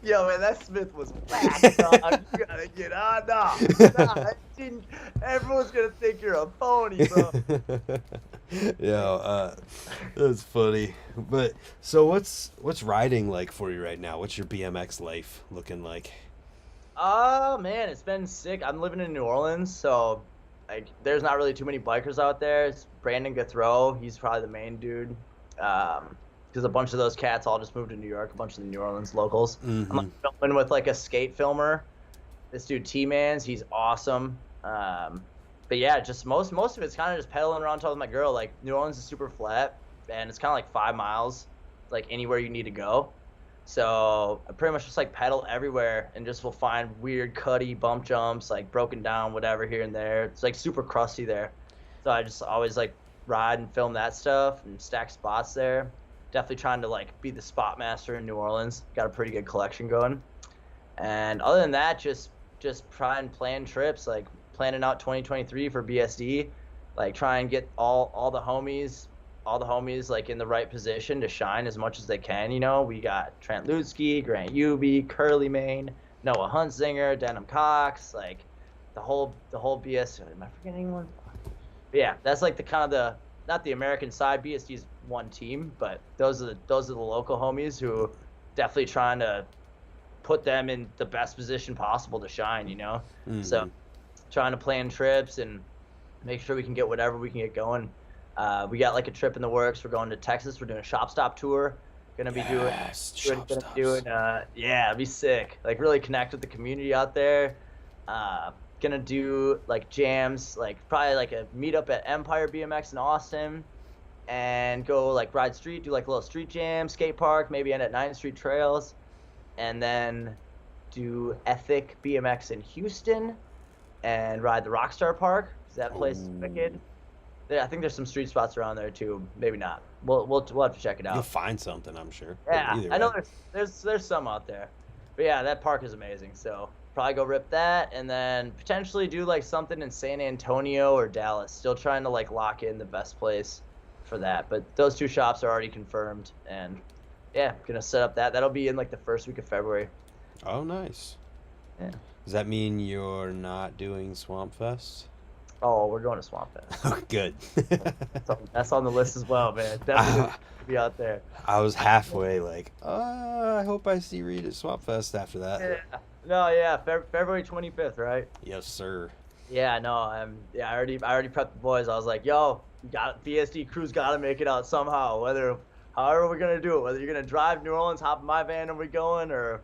Yo, man, that Smith was whack, dog. You gotta get on. Nah, I didn't. Everyone's gonna think you're a phony, bro. That's funny. But so what's riding like for you right now? What's your BMX life looking like? Oh man, it's been sick. I'm living in New Orleans, so like, there's not really too many bikers out there. It's Brandon Guthrow. He's probably the main dude. Because a bunch of those cats all just moved to New York. A bunch of the New Orleans locals. Mm-hmm. I'm like, filming with like a skate filmer. This dude T-Mans, he's awesome. But yeah, just most of it's kind of just pedaling around talking with my girl. Like New Orleans is super flat, and it's kind of like 5 miles, like anywhere you need to go. So I pretty much just like pedal everywhere and just will find weird cutty bump jumps, like broken down, whatever here and there. It's like super crusty there. So I just always like ride and film that stuff and stack spots there. Definitely trying to like be the spot master in New Orleans. Got a pretty good collection going. And other than that, just try and plan trips, like planning out 2023 for BSD, like try and get all the homies like in the right position to shine as much as they can. We got Trent Lutzke, Grant Uby, Curly Main, Noah Huntsinger, Denham Cox, like the whole BS. Am I forgetting anyone? But yeah, that's like the kind of the, not the American side. BSD's one team, but those are the local homies who definitely trying to put them in the best position possible to shine. Mm-hmm. So trying to plan trips and make sure we can get whatever we can get going. We got like a trip in the works. We're going to Texas. We're doing a shop stop tour. Gonna be doing it'd be sick. Like really connect with the community out there. Gonna do like jams, like probably like a meetup at Empire BMX in Austin, and go like ride street, do like a little street jam, skate park, maybe end at 9th Street Trails, and then do Ethic BMX in Houston, and ride the Rockstar Park. That place is wicked. I think there's some street spots around there too. Maybe not. We'll have to check it out. You'll find something, I'm sure. Yeah, I know there's some out there, but yeah, that park is amazing. So probably go rip that, and then potentially do like something in San Antonio or Dallas. Still trying to like lock in the best place for that, but those 2 shops are already confirmed, and yeah, gonna set up that. That'll be in like the first week of February. Oh, nice. Yeah. Does that mean you're not doing Swamp Fest? Oh, we're going to Swamp Fest. Oh, good. That's on the list as well, man. Definitely be out there. I was halfway like, I hope I see Reed at Swamp Fest after that. Yeah. No, yeah, February 25th, right? Yes, sir. Yeah, no, I already prepped the boys. I was like, yo, BSD crew's got to make it out somehow. However we're gonna do it, whether you're gonna drive New Orleans, hop in my van and we're going, or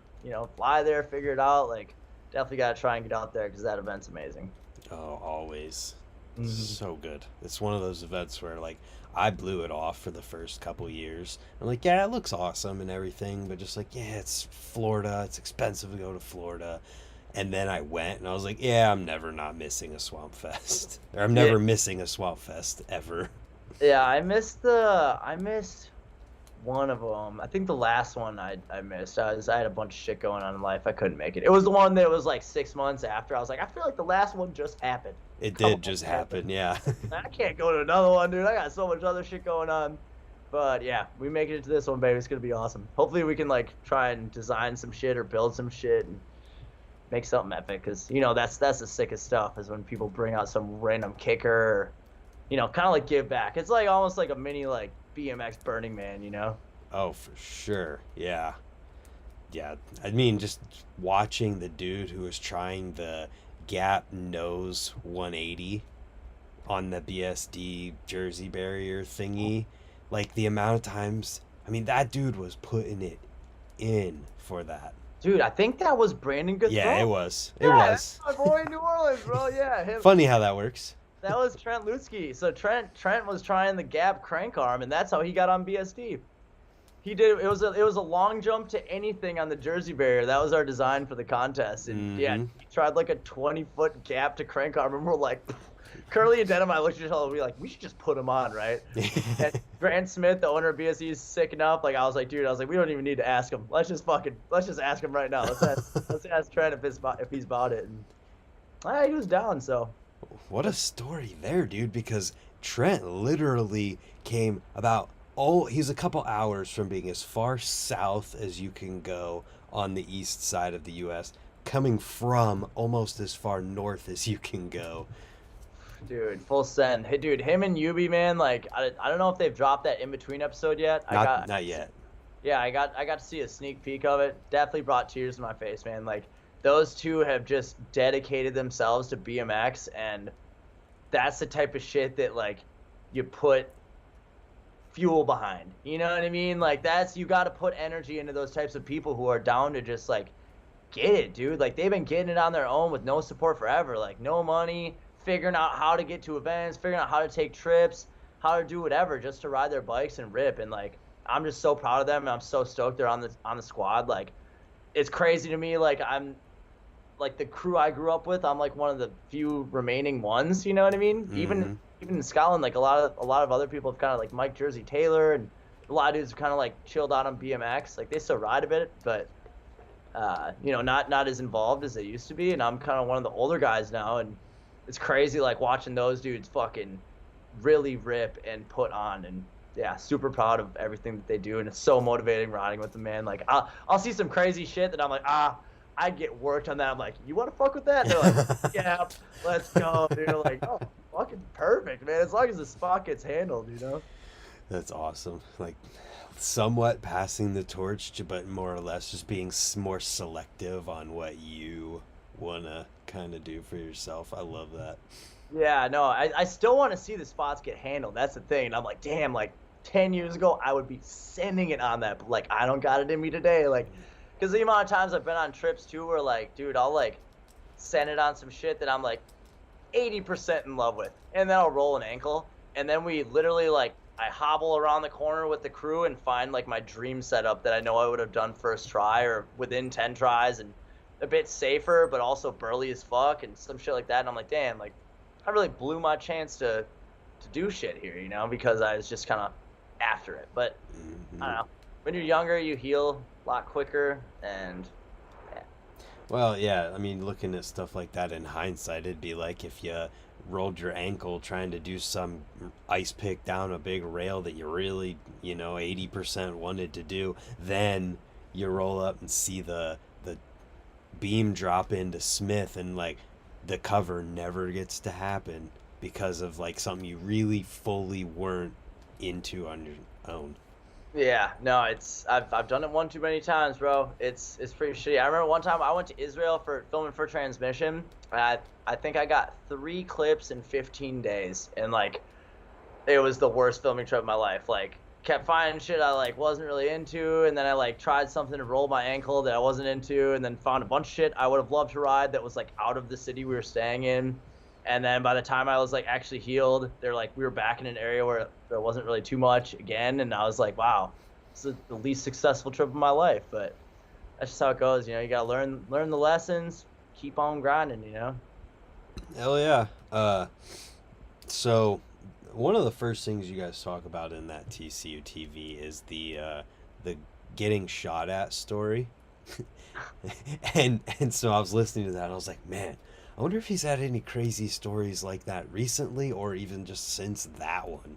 fly there, figure it out. Like, definitely gotta try and get out there because that event's amazing. Oh, always. Mm-hmm. So good. It's one of those events where, like, I blew it off for the first couple years. I'm like, yeah, it looks awesome and everything, but just like, yeah, it's Florida. It's expensive to go to Florida. And then I went, and I was like, yeah, I'm never not missing a Swamp Fest. Or I'm never missing a Swamp Fest, ever. Yeah, I missed one of them. I think the last one I missed. I had a bunch of shit going on in life. I couldn't make it. It was the one that was like 6 months after. I was like, I feel like the last one just happened. It Come did on, just man. happen, yeah. I can't go to another one, dude. I got so much other shit going on. But yeah, we make it to this one, baby. It's gonna be awesome. Hopefully, we can like try and design some shit or build some shit and make something epic. Cause that's the sickest stuff is when people bring out some random kicker, or, kind of like give back. It's like almost like a mini like BMX Burning Man. Oh, for sure. Yeah. Yeah. I mean, just watching the dude who was trying the Gap Nose 180 on the BSD jersey barrier thingy, like the amount of times, I mean, that dude was putting it in for that. Dude, I think that was Brandon Yeah, Guthrie. it was. It Yeah, that's was. my boy in New Orleans, bro. Yeah, him. Funny how that works. That was Trent Lutzke. So Trent was trying the Gap crank arm, and that's how he got on BSD. He did. It was a long jump to anything on the jersey barrier. That was our design for the contest, and yeah, Mhm. he tried like a 20-foot gap to crank arm, and we're like, Curly and Denim. I looked at each other and we like, we should just put him on, right? And Grant Smith, the owner of BSD, is sick enough. Like I was like, we don't even need to ask him. Let's just ask him right now. Let's ask Trent if he's about it. And he was down. So What a story there, dude, because Trent literally came about, oh, he's a couple hours from being as far south as you can go on the east side of the US, coming from almost as far north as you can go. dude, full send. Hey, dude, him and Yubi, man. Like I don't know if they've dropped that in between episode yet. Not yet. Yeah, I got to see a sneak peek of it. Definitely brought tears to my face, man. Like those two have just dedicated themselves to BMX, and that's the type of shit that like you put fuel behind. You know what I mean? Like you got to put energy into those types of people who are down to just like get it, dude. Like they've been getting it on their own with no support forever. Like no money, figuring out how to get to events, figuring out how to take trips, how to do whatever just to ride their bikes and rip. And like I'm just so proud of them, and I'm so stoked they're on the squad. Like it's crazy to me. Like I'm like the crew I grew up with. I'm like one of the few remaining ones. You know what I mean? Mm-hmm. Even in Scotland, like a lot of other people have kind of like Mike Jersey Taylor, and a lot of dudes have kind of like chilled out on BMX. Like they still ride a bit, but not as involved as they used to be. And I'm kind of one of the older guys now, and it's crazy like watching those dudes fucking really rip and put on. And yeah, super proud of everything that they do, and it's so motivating riding with them, man. Like I'll see some crazy shit that I'm like, I'd get worked on that. I'm like, you want to fuck with that? And they're like, yeah, let's go. They're like, oh, fucking perfect, man. As long as the spot gets handled. That's awesome. Like somewhat passing the torch, but more or less just being more selective on what you want to kind of do for yourself. I love that. Yeah, no, I still want to see the spots get handled. That's the thing. And I'm like, damn, like 10 years ago, I would be sending it on that. But like, I don't got it in me today. Like, because the amount of times I've been on trips too where like, dude, I'll like send it on some shit that I'm like 80% in love with. And then I'll roll an ankle. And then we literally like, I hobble around the corner with the crew and find like my dream setup that I know I would have done first try or within 10 tries, and a bit safer, but also burly as fuck and some shit like that. And I'm like, damn, like I really blew my chance to do shit here, because I was just kind of after it. But I don't know. When you're younger, you heal a lot quicker, and yeah. Well, yeah, I mean, looking at stuff like that in hindsight, it'd be like if you rolled your ankle trying to do some ice pick down a big rail that you really, 80% wanted to do, then you roll up and see the beam drop into Smith, and like the cover never gets to happen because of like something you really fully weren't into on your own. Yeah, no, I've done it one too many times, bro. It's pretty shitty. I remember one time I went to Israel for filming for Transmission. I think I got 3 clips in 15 days, and like it was the worst filming trip of my life. Like kept finding shit I like wasn't really into, and then I like tried something to roll my ankle that I wasn't into, and then found a bunch of shit I would have loved to ride that was like out of the city we were staying in. And then by the time I was like actually healed, they're like we were back in an area where there wasn't really too much again, and I was like, wow, this is the least successful trip of my life. But that's just how it goes, you gotta learn the lessons, keep on grinding. Hell yeah. So one of the first things you guys talk about in that TCU TV is the getting shot at story. And so I was listening to that and I was like, man, I wonder if he's had any crazy stories like that recently or even just since that one.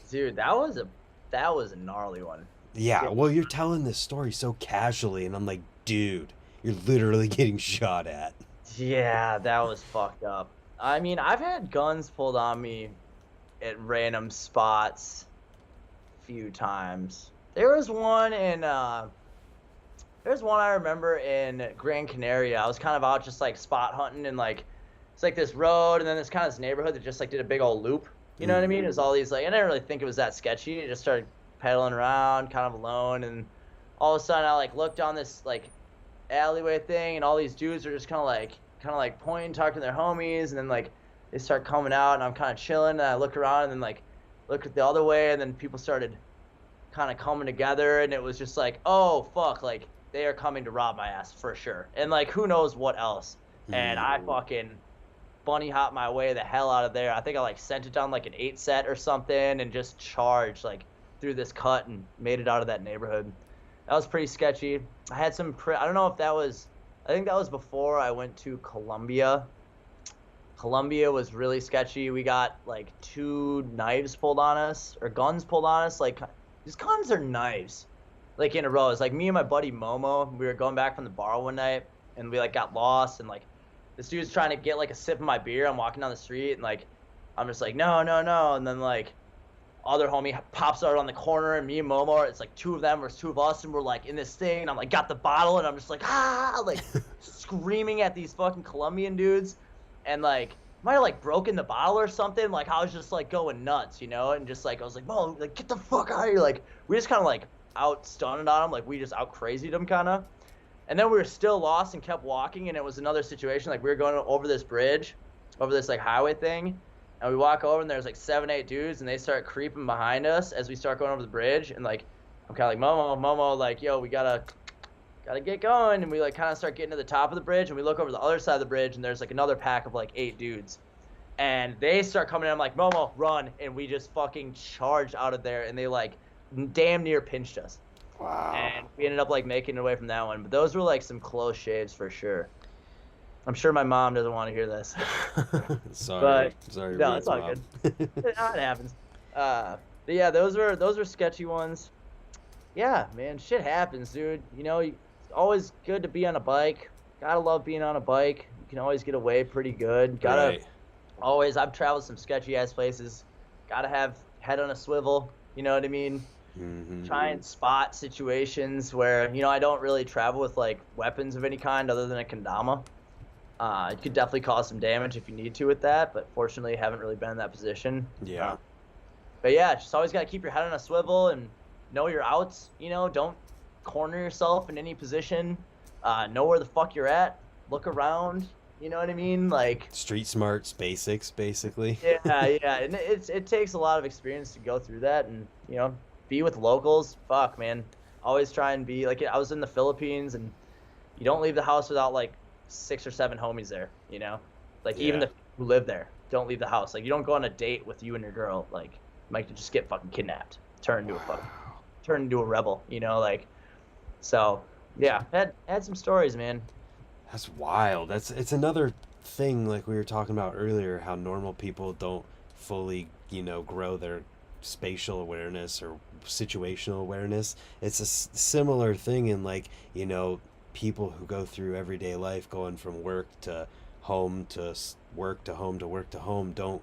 Dude, that was a gnarly one. Yeah, Yeah, well, you're telling this story so casually, and I'm like, dude, you're literally getting shot at. yeah, that was fucked up. I mean, I've had guns pulled on me at random spots a few times. There's one I remember in Gran Canaria. I was kind of out just like spot hunting and like it's like this road and then there's kind of this neighborhood that just like did a big old loop. You know what I Mm. mean? It was all these like I didn't really think it was that sketchy. I just started pedaling around kind of alone and all of a sudden I like looked down this like alleyway thing and all these dudes are just kind of like pointing, talking to their homies and then like they start coming out and I'm kind of chilling and I look around and then like look at the other way and then people started kind of coming together and it was just like, oh fuck, like they are coming to rob my ass for sure. And like who knows what else. And I Mm. fucking bunny hopped my way the hell out of there. I think I like sent it down like an 8 set or something and just charged like through this cut and made it out of that neighborhood. That was pretty sketchy. I had I don't know if that was I think that was before I went to Columbia. Columbia was really sketchy. We got like two knives pulled on us or guns pulled on us. Like these guns are knives, like in a row. It's like me and my buddy Momo. We were going back from the bar one night, and we like got lost, and like this dude's trying to get like a sip of my beer. I'm walking down the street, and like I'm just like no, no, no, and then like other homie pops out on the corner, and me and Momo, it's like two of them or two of us, and we're like in this thing, and I'm like got the bottle, and I'm just like like screaming at these fucking Colombian dudes, and like might have like broken the bottle or something. Like I was just like going nuts, you know, and just like I was like, Mo, like get the fuck out of here. Like we just kind of like out stunned on him, like we just out crazied him kind of. And then we were still lost and kept walking, and it was another situation. Like we were going over this bridge, over this like highway thing, and we walk over and there's like 7, 8 dudes and they start creeping behind us as we start going over the bridge. And like I'm kind of like Momo, like yo, we gotta get going. And we like kind of start getting to the top of the bridge and we look over the other side of the bridge and there's like another pack of like 8 dudes. And they start coming in. I'm like, Momo, run. And we just fucking charged out of there and they like damn near pinched us. Wow. And we ended up like making it away from that one. But those were like some close shaves for sure. I'm sure my mom doesn't want to hear this. Sorry. But Sorry. no, Rick, it's all Mom. good. It happens. But yeah, those were sketchy ones. Yeah, man, shit happens, dude. You know, it's always good to be on a bike. Gotta love being on a bike. You can always get away pretty good. Gotta Right. always. I've traveled some sketchy ass places. Gotta have head on a swivel. You know what I mean? Hmm. Try and spot situations where I don't really travel with like weapons of any kind other than a kendama. It could definitely cause some damage if you need to with that, but fortunately, haven't really been in that position. Yeah. But yeah, just always got to keep your head on a swivel and know your outs. Don't corner yourself in any position. Know where the fuck you're at. Look around. You know what I mean? Like, Street smarts, basics, basically. yeah, yeah. And it takes a lot of experience to go through that, and be with locals. Fuck, man. Always try and be like I was in the Philippines, and you don't leave the house without like 6 or 7 homies there. Like even Yeah. the people who live there don't leave the house. Like you don't go on a date with you and your girl. Like you might just get fucking kidnapped, turn into a rebel. Like so. Yeah, had some stories, man. That's wild. It's another thing like we were talking about earlier, how normal people don't fully, grow their spatial awareness or situational awareness. It's a similar thing in like, people who go through everyday life going from work to home to work to home to work to home don't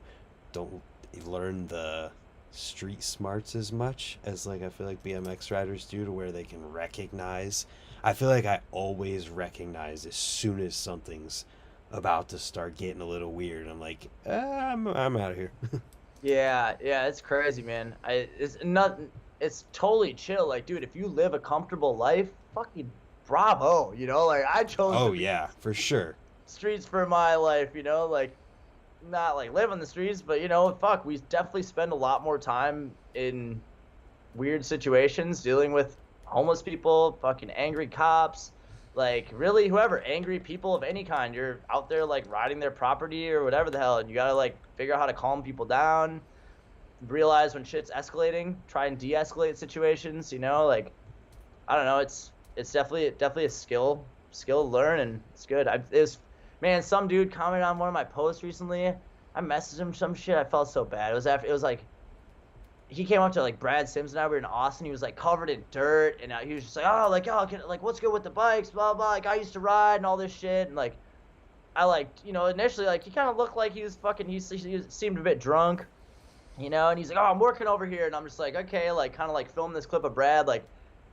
learn the street smarts as much as like I feel like BMX riders do, to where they can recognize. I feel like I always recognize as soon as something's about to start getting a little weird. I'm like, I'm out of here. Yeah, yeah, it's crazy, man. It's totally chill. Like, dude, if you live a comfortable life, fucking bravo. Like I chose Oh to be yeah, for sure. streets for my life. Like not like live on the streets, but fuck, we definitely spend a lot more time in weird situations dealing with homeless people, fucking angry cops, like really whoever, angry people of any kind. You're out there like riding their property or whatever the hell, and you gotta like figure out how to calm people down. realize when shit's escalating, try and de-escalate situations, you know, like I don't know, it's definitely a skill to learn, and it's good. Man, some dude commented on one of my posts recently. I messaged him some shit. I felt so bad. It was like he came up to like Brad Sims and I were in Austin. He was like covered in dirt, and he was just like, oh, like, what's good with the bikes, blah blah. Like I used to ride and all this shit, and like I like, you know, initially like he kind of looked like he was fucking. He seemed a bit drunk, you know, and he's like, oh, I'm working over here, and I'm just like, okay, like kind of like film this clip of Brad, like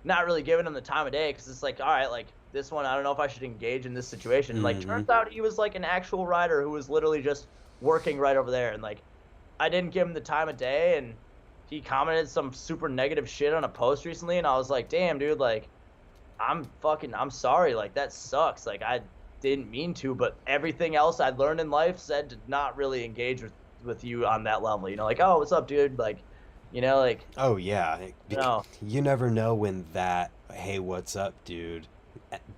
not really giving him the time of day, because it's like, all right, like this one, I don't know if I should engage in this situation. And, like turns out he was like an actual rider who was literally just working right over there, and like I didn't give him the time of day, and he commented some super negative shit on a post recently, and I was like, damn, dude, like I'm sorry, like that sucks, like I didn't mean to, but everything else I'd learned in life said to not really engage with you on that level, you know, like, oh, what's up, dude, like, you know, like, Oh yeah, no, you never know when that "hey, what's up, dude"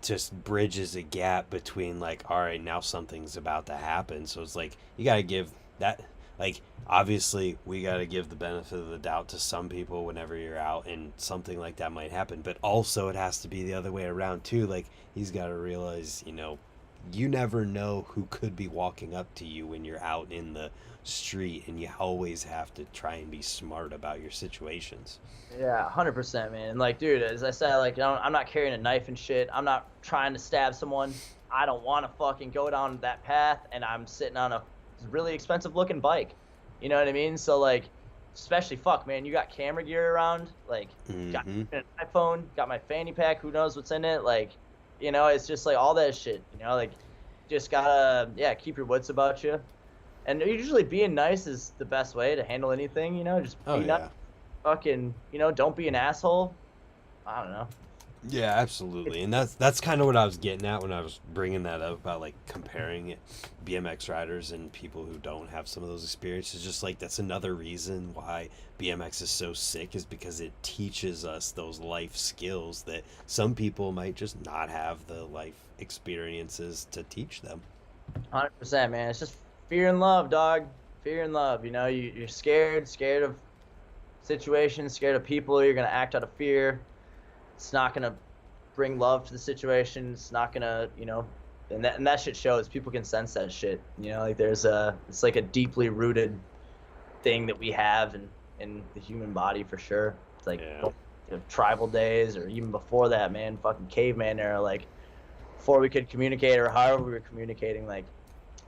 just bridges a gap between like, all right, now something's about to happen. So it's like you got to give that, like, obviously we got to give the benefit of the doubt to some people whenever you're out and something like that might happen, but also it has to be the other way around too. Like he's got to realize, you know, you never know who could be walking up to you when you're out in the street, and you always have to try and be smart about your situations. yeah, 100%, man. And like, dude, as I said, like, I'm not carrying a knife and shit. I'm not trying to stab someone. I don't want to fucking go down that path, and I'm sitting on a really expensive looking bike. You know what I mean? So like, especially fuck, man, you got camera gear around, like, got an iPhone, got my fanny pack, who knows what's in it, like, you know, it's just like all that shit, you know, like, just gotta, yeah, keep your wits about you. And usually being nice is the best way to handle anything, you know, just Oh be nice, yeah. fucking, you know, don't be an asshole. I don't know. Yeah, absolutely, and that's kind of what I was getting at when I was bringing that up about like comparing it, BMX riders and people who don't have some of those experiences. Just like that's another reason why BMX is so sick, is because it teaches us those life skills that some people might just not have the life experiences to teach them. 100%, man. It's just fear and love, dog. Fear and love. You know, you're scared of situations, scared of people. You're gonna act out of fear. It's not gonna bring love to the situation. It's not gonna, you know, and that shit shows. People can sense that shit. You know, like it's like a deeply rooted thing that we have in the human body for sure. It's like, Yeah. you know, tribal days, or even before that, man, fucking caveman era, like before we could communicate, or however we were communicating, like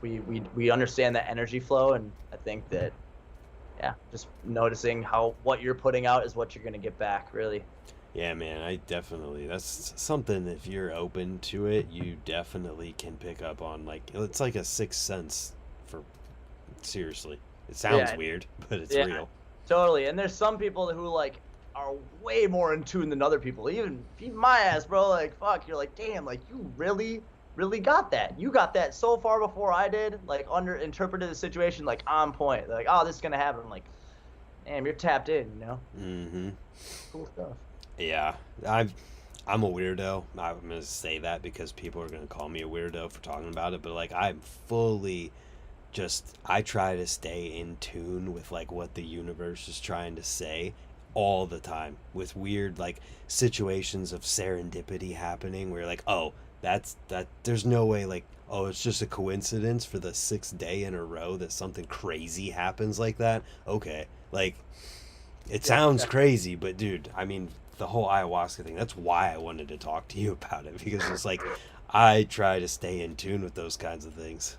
we understand that energy flow. And I think that, yeah, just noticing how what you're putting out is what you're gonna get back, really. Yeah, man, I definitely, that's something, if you're open to it, you definitely can pick up on, like, it's like a sixth sense for, seriously. It sounds Yeah, weird, but it's yeah, real. totally. And there's some people who like are way more in tune than other people. Even my ass, bro. Like fuck, you're like, damn, like you really got that. You got that so far before I did. Like interpreted the situation like on point. Like, oh, this is gonna happen. I'm like, damn, you're tapped in. You know, Mm-hmm. cool stuff. Yeah, I'm a weirdo. I'm gonna say that because people are gonna call me a weirdo for talking about it, but like I'm fully just, I try to stay in tune with like what the universe is trying to say all the time, with weird like situations of serendipity happening where you're like, oh, that there's no way, like, oh, it's just a coincidence for the sixth day in a row that something crazy happens like that. Okay, like, it Yeah, sounds crazy, but dude, I mean, the whole ayahuasca thing, that's why I wanted to talk to you about it, because it's like I try to stay in tune with those kinds of things.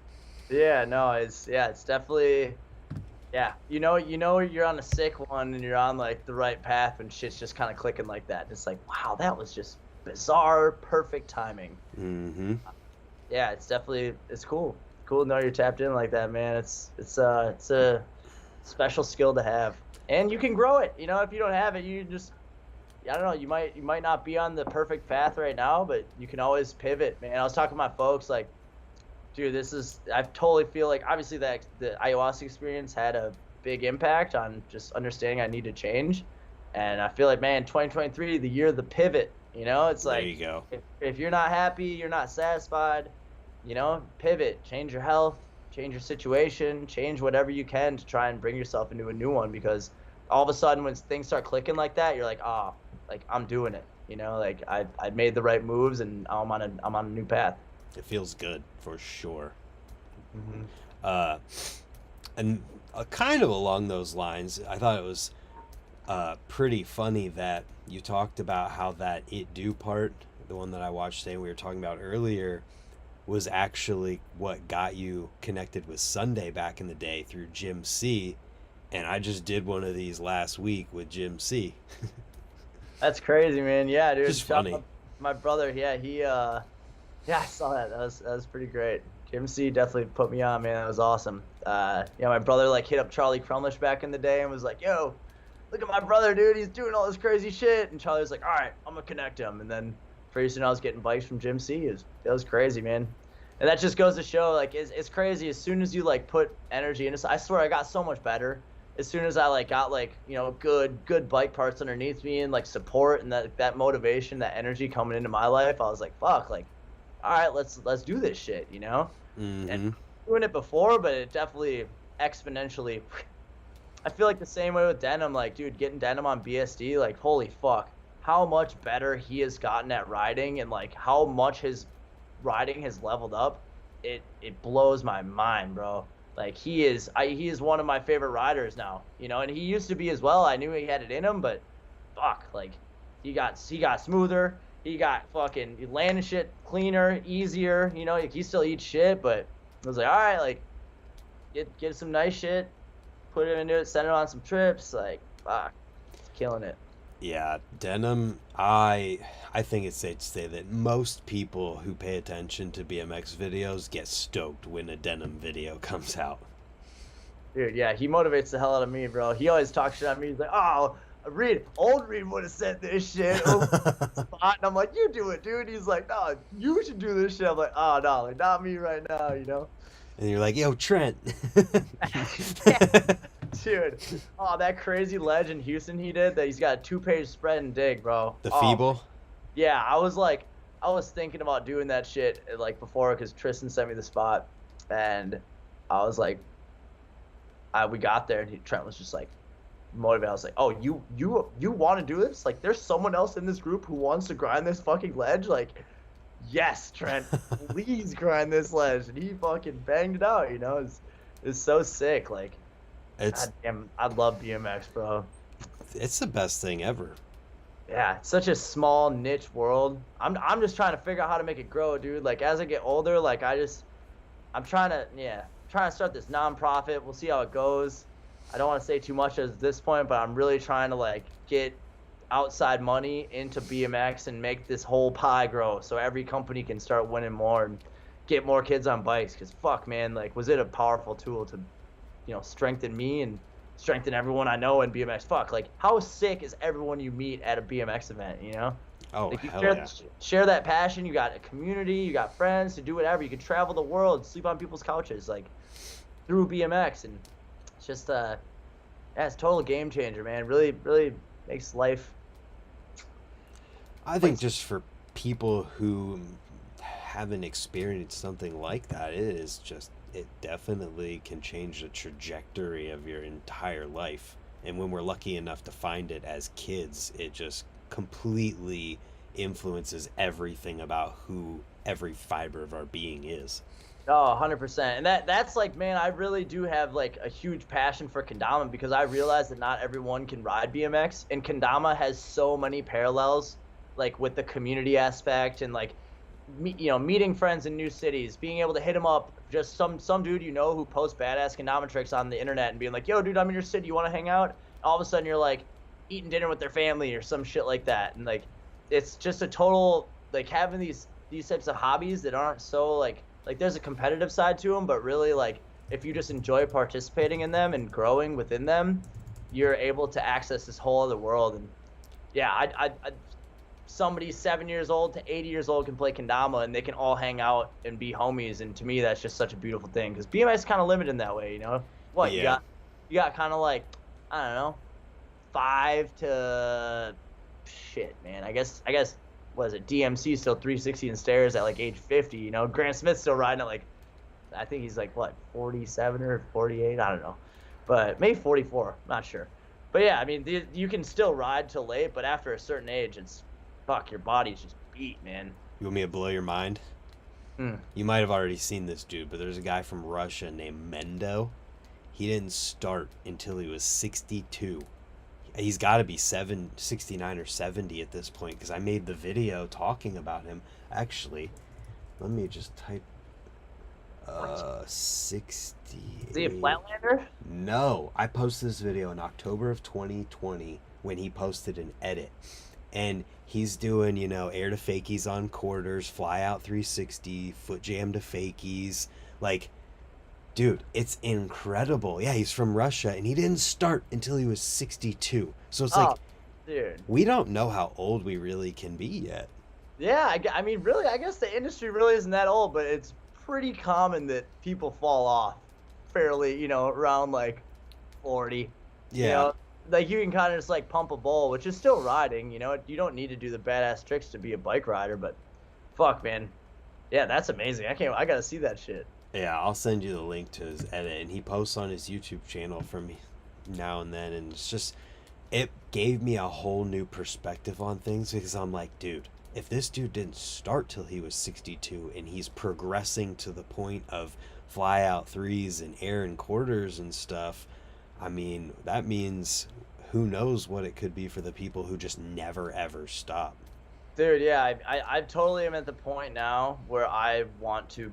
yeah, no, it's definitely, yeah. You're on a sick one, and you're on like the right path, and shit's just kind of clicking like that. It's like, wow, that was just bizarre, perfect timing. Mm-hmm. Yeah, it's cool. Cool to know you're tapped in like that, man. It's a special skill to have, and you can grow it. You know, if you don't have it, you just, I don't know. You might not be on the perfect path right now, but you can always pivot, man. I was talking to my folks, like, dude, I totally feel like obviously that the ayahuasca experience had a big impact on just understanding I need to change, and I feel like, man, 2023, the year of the pivot. You know, it's There like you go. if you're not happy, you're not satisfied, you know, pivot, change your health, change your situation, change whatever you can to try and bring yourself into a new one, because all of a sudden when things start clicking like that, you're like, ah, like I'm doing it. Like I made the right moves and I'm on a new path. It feels good for sure. Mm-hmm. Uh, and kind of along those lines, I thought it was pretty funny that you talked about how that It Do part, the one that I watched today and we were talking about earlier, was actually what got you connected with Sunday back in the day through Jim C. And I just did one of these last week with Jim C. That's crazy, man. Yeah, dude. Just funny. My brother, yeah, I saw that. That was pretty great. Jim C definitely put me on, man. That was awesome. My brother like hit up Charlie Crumlish back in the day and was like, "Yo, look at my brother, dude. He's doing all this crazy shit." And Charlie was like, "All right, I'm gonna connect him." And then pretty soon I was getting bikes from Jim C. That was crazy, man. And that just goes to show, like, it's crazy. As soon as you like put energy into, I swear I got so much better. As soon as I like got like good bike parts underneath me and like support and that motivation, that energy coming into my life, I was like, fuck, like, all right, let's do this shit, Mm-hmm. And doing it before, but it definitely exponentially. I feel like the same way with Denim, like, dude, getting Denim on BSD, like, holy fuck, how much better he has gotten at riding and like how much his riding has leveled up. It blows my mind, bro. Like he is one of my favorite riders now, and he used to be as well. I knew he had it in him, but fuck, like he got smoother. He landed shit cleaner, easier. Like, he still eats shit, but I was like, all right, like get some nice shit, put him into it, send it on some trips. Like, fuck, it's killing it. Yeah, Denim, I think it's safe to say that most people who pay attention to BMX videos get stoked when a Denim video comes out. Dude, yeah, he motivates the hell out of me, bro. He always talks shit on me. He's like, oh, old Reed would have said this shit. And I'm like, you do it, dude. He's like, no, you should do this shit. I'm like, oh, no, like, not me right now, And you're like, yo, Trent. Dude, oh, that crazy ledge in Houston he did, that he's got a 2-page spread and dig, bro. The Feeble? Yeah, I was thinking about doing that shit like before, because Tristan sent me the spot, and I was like, we got there and Trent was just like motivated. I was like, oh, you want to do this? Like, there's someone else in this group who wants to grind this fucking ledge? Like, yes, Trent, please grind this ledge. And he fucking banged it out, It's so sick. Like, God damn, I love BMX, bro. It's the best thing ever. Yeah, it's such a small niche world. I'm just trying to figure out how to make it grow, dude. Like, as I get older, like I'm trying to start this nonprofit. We'll see how it goes. I don't want to say too much at this point, but I'm really trying to like get outside money into BMX and make this whole pie grow, so every company can start winning more and get more kids on bikes. Because fuck, man, like, was it a powerful tool to strengthen me and strengthen everyone I know in BMX. Fuck, like, how sick is everyone you meet at a BMX event, Oh, like, you hell share that passion. You got a community, you got friends to do whatever. You can travel the world, sleep on people's couches, like, through BMX. And it's just it's a total game changer, man. Really, really makes life. I think just for people who haven't experienced something like that, it definitely can change the trajectory of your entire life. And when we're lucky enough to find it as kids, it just completely influences everything about who every fiber of our being is. Oh, 100%. And that's like, man, I really do have like a huge passion for kendama, because I realize that not everyone can ride BMX, and kendama has so many parallels, like with the community aspect and like meeting friends in new cities, being able to hit them up, just some dude who posts badass kendama tricks on the internet and being like, yo, dude, I'm in your city, you want to hang out? All of a sudden you're like eating dinner with their family or some shit like that. And like, it's just a total, like, having these types of hobbies that aren't so like there's a competitive side to them, but really, like, if you just enjoy participating in them and growing within them, you're able to access this whole other world. And yeah, I somebody 7 years old to 80 years old can play kendama, and they can all hang out and be homies. And to me, that's just such a beautiful thing, because BMX is kind of limited in that way, What, yeah. you got kind of like, I don't know, 5 to shit, man. I guess what is it? DMC still 360 and stairs at like age 50. Grant Smith's still riding at like I think he's like what 47 or 48, I don't know, but maybe 44, not sure. But yeah, I mean you can still ride till late, but after a certain age, it's fuck, your body's just beat, man. You want me to blow your mind? Mm. You might have already seen this dude, but there's a guy from Russia named Mendo. He didn't start until he was 62. He's got to be 69 or 70 at this point, because I made the video talking about him. Actually, let me just type 60. Is he a flatlander? No, I posted this video in October of 2020 when he posted an edit. And he's doing, air to fakies on quarters, fly out 360, foot jam to fakies. Like, dude, it's incredible. Yeah, he's from Russia, and he didn't start until he was 62. So it's like, dude, we don't know how old we really can be yet. yeah, I mean, really, I guess the industry really isn't that old, but it's pretty common that people fall off fairly, around like 40. Yeah. You know, like you can kind of just like pump a bowl, which is still riding, you don't need to do the badass tricks to be a bike rider, but fuck, man. Yeah, that's amazing. I gotta see that shit. Yeah, I'll send you the link to his edit, and he posts on his YouTube channel from now and then, and it gave me a whole new perspective on things, because I'm like, dude, if this dude didn't start till he was 62 and he's progressing to the point of fly out threes and air and quarters and stuff, I mean, that means who knows what it could be for the people who just never ever stop. Dude, yeah, I totally am at the point now where I want to,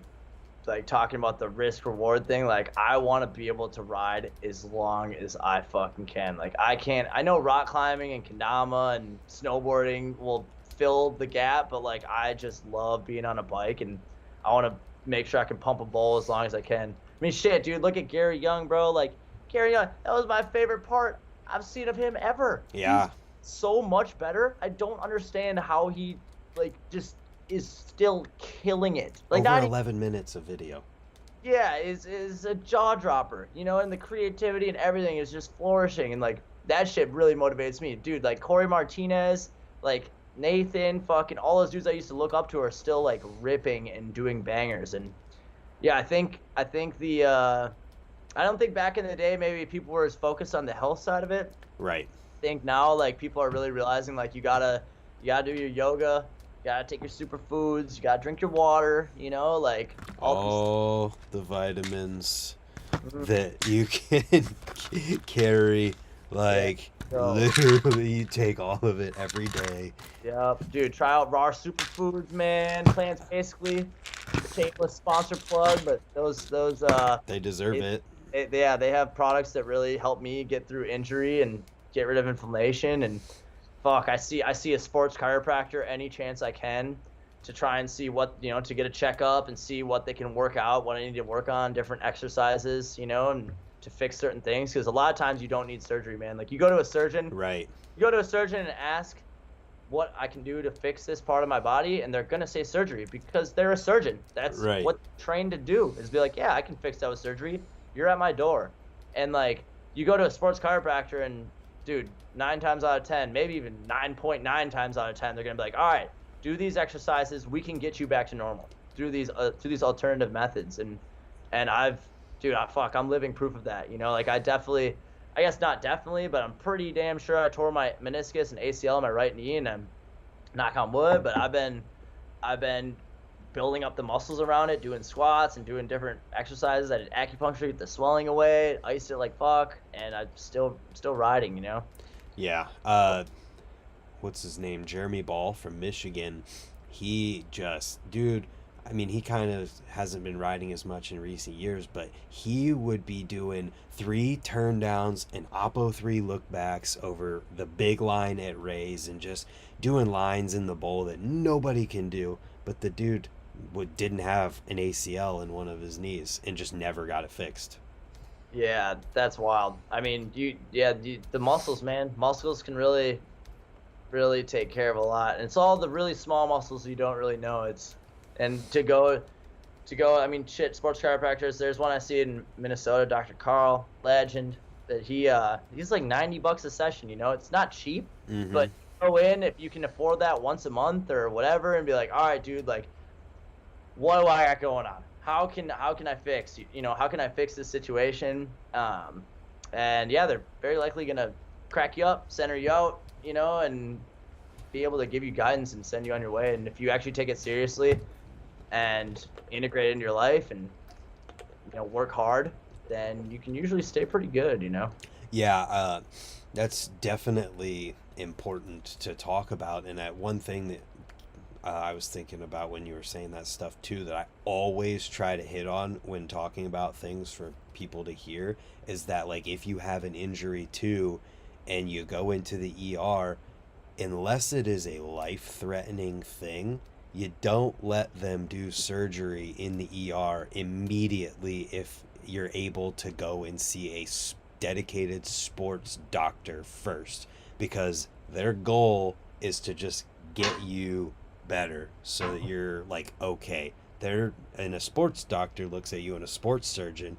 like, talking about the risk reward thing, like, I want to be able to ride as long as I fucking can. Like, I know rock climbing and kendama and snowboarding will fill the gap, but like, I just love being on a bike, and I want to make sure I can pump a bowl as long as I can. I mean, shit, dude, look at Gary Young, bro. Like, Gary Young, that was my favorite part I've seen of him ever. Yeah. He's so much better. I don't understand how he, like, just is still killing it. Like, Over not 11 minutes of video. Yeah, is a jaw dropper, and the creativity and everything is just flourishing, and like that shit really motivates me, dude. Like Corey Martinez, like Nathan, fucking all those dudes I used to look up to are still like ripping and doing bangers. And yeah, I think the I don't think back in the day maybe people were as focused on the health side of it. Right. I think now like people are really realizing like you gotta do your yoga. You gotta take your superfoods. You gotta drink your water. Like all the vitamins that you can carry. Like, literally, you take all of it every day. Yep, dude. Try out raw superfoods, man. Plants, basically. Shameless sponsor plug, but those they deserve it. Yeah, they have products that really help me get through injury and get rid of inflammation. And fuck, I see a sports chiropractor any chance I can to try and see what, to get a checkup and see what they can work out, what I need to work on, different exercises, and to fix certain things. Because a lot of times you don't need surgery, man. Like, you go to a surgeon. Right. You go to a surgeon and ask what I can do to fix this part of my body, and they're going to say surgery because they're a surgeon. That's right. What they're trained to do, is be like, yeah, I can fix that with surgery. You're at my door. And, like, you go to a sports chiropractor and, dude, 9 times out of 10, maybe even 9.9 times out of 10, they're going to be like, all right, do these exercises. We can get you back to normal through these alternative methods. And I'm living proof of that. Like, I guess not definitely, but I'm pretty damn sure I tore my meniscus and ACL in my right knee, and I'm, knock on wood, but I've been building up the muscles around it, doing squats and doing different exercises. I did acupuncture to get the swelling away, iced it like fuck, and I'm still riding, Yeah. What's his name? Jeremy Ball from Michigan. He just, dude, I mean, he kind of hasn't been riding as much in recent years, but he would be doing 3 turn downs and Oppo 3 look backs over the big line at Rays, and just doing lines in the bowl that nobody can do. But the dude didn't have an ACL in one of his knees and just never got it fixed. Yeah, that's wild. I mean, the muscles, man. Muscles can really take care of a lot. And it's all the really small muscles you don't really know. And to go, I mean, shit, sports chiropractors, there's one I see in Minnesota, Dr. Carl, legend, that he's like $90 a session, it's not cheap, but go in if you can afford that once a month or whatever and be like, all right, dude, like, what do I got going on? how can I fix, how can I fix this situation? And yeah, they're very likely gonna crack you up, center you out, and be able to give you guidance and send you on your way. And if you actually take it seriously and integrate it into your life and work hard, then you can usually stay pretty good. Yeah, that's definitely important to talk about. And that one thing that I was thinking about when you were saying that stuff too, that I always try to hit on when talking about things for people to hear, is that like if you have an injury too and you go into the ER, unless it is a life-threatening thing, you don't let them do surgery in the ER immediately if you're able to go and see a dedicated sports doctor first, because their goal is to just get you better so that you're like okay. And a sports doctor looks at you, and a sports surgeon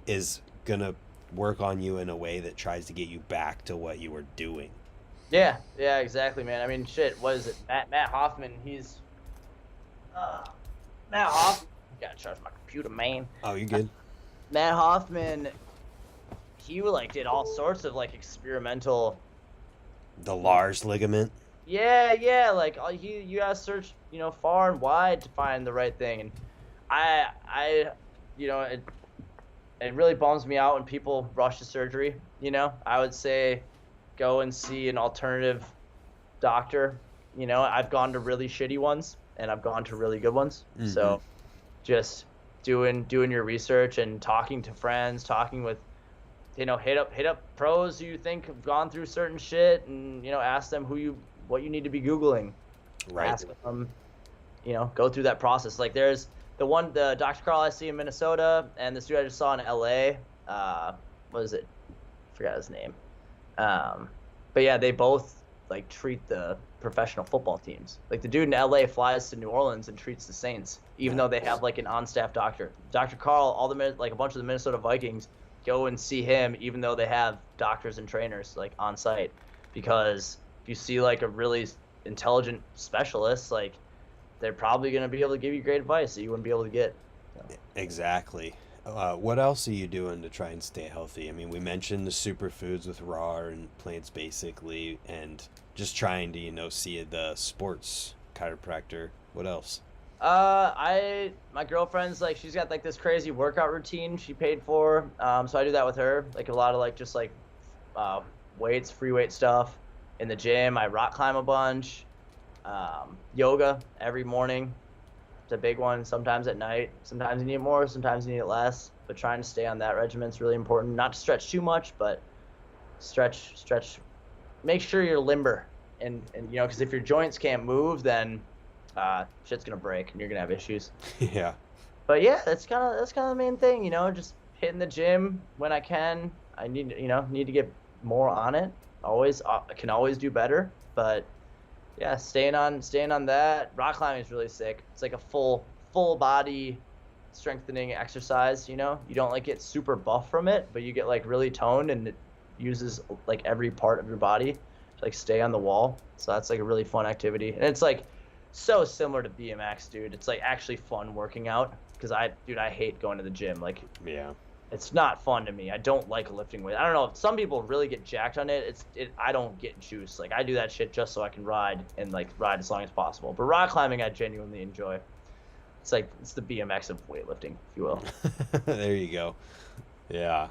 is gonna work on you in a way that tries to get you back to what you were doing. Yeah, exactly, man. I mean, shit, what is it? Matt Hoffman, he's Matt Hoffman. Gotta charge my computer, man. Oh, you good? Matt Hoffman, he like did all sorts of like experimental. The Lars ligament. Yeah, like you gotta search, far and wide to find the right thing. And it really bums me out when people rush to surgery. I would say go and see an alternative doctor. I've gone to really shitty ones and I've gone to really good ones. Mm-hmm. So just doing your research and talking to friends, talking with, hit up pros who you think have gone through certain shit, and ask them what you need to be Googling. Right. Ask them, go through that process. Like there's the Dr. Carl I see in Minnesota, and this dude I just saw in LA. What is it? I forgot his name. But yeah, they both like treat the professional football teams. Like the dude in LA flies to New Orleans and treats the Saints, even though they have like an on-staff doctor. Dr. Carl, a bunch of the Minnesota Vikings go and see him, even though they have doctors and trainers like on site. Because if you see like a really intelligent specialist, like they're probably going to be able to give you great advice that you wouldn't be able to get. So. Exactly. What else are you doing to try and stay healthy? I mean, we mentioned the superfoods with raw and plants basically, and just trying to, see the sports chiropractor. What else? My girlfriend's like, she's got like this crazy workout routine she paid for. So I do that with her, like a lot of like, just like, weights, free weight stuff in the gym. I rock climb a bunch, yoga every morning. It's a big one. Sometimes at night, sometimes you need it more, sometimes you need it less, but trying to stay on that regiment's really important. Not to stretch too much, but stretch, make sure you're limber and because if your joints can't move, then shit's gonna break and you're gonna have issues. Yeah. But yeah, that's kind of the main thing. Just hitting the gym when I can. I need to get more on it. Always, I can always do better. But yeah, staying on that. Rock climbing is really sick. It's like a full body strengthening exercise. You don't like get super buff from it, but you get like really toned, and it uses like every part of your body to like stay on the wall. So that's like a really fun activity, and it's like so similar to BMX, dude. It's like actually fun working out, because I hate going to the gym. Like, yeah, it's not fun to me. I don't like lifting weight. I don't know, if some people really get jacked on it. I don't get juice. Like, I do that shit just so I can ride as long as possible. But rock climbing I genuinely enjoy. It's the BMX of weightlifting, if you will. There you go. Yeah.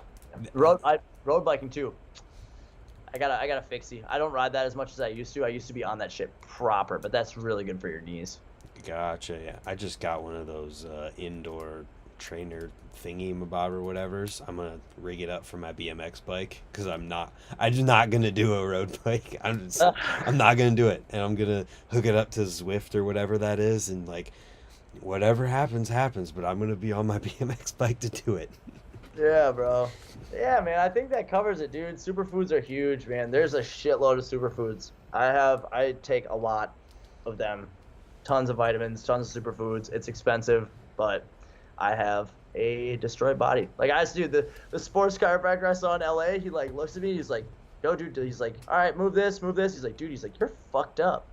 Road biking too. I gotta fix you. I don't ride that as much as I used to. I used to be on that shit proper, but that's really good for your knees. Gotcha. Yeah, I just got one of those indoor trainer thingy mabob or whatever's. I'm gonna rig it up for my BMX bike, because I'm not gonna do a road bike. I'm not gonna do it, and I'm gonna hook it up to Zwift or whatever that is, and like whatever happens, but I'm gonna be on my BMX bike to do it. Yeah, bro. Yeah, man, I think that covers it, dude. Superfoods are huge, man. There's a shitload of superfoods. I take a lot of them. Tons of vitamins, tons of superfoods. It's expensive, but I have a destroyed body. Like, I used to do the sports chiropractor I saw in LA, he like looks at me, he's like, yo, dude, he's like, all right, move this. He's like, dude, you're fucked up.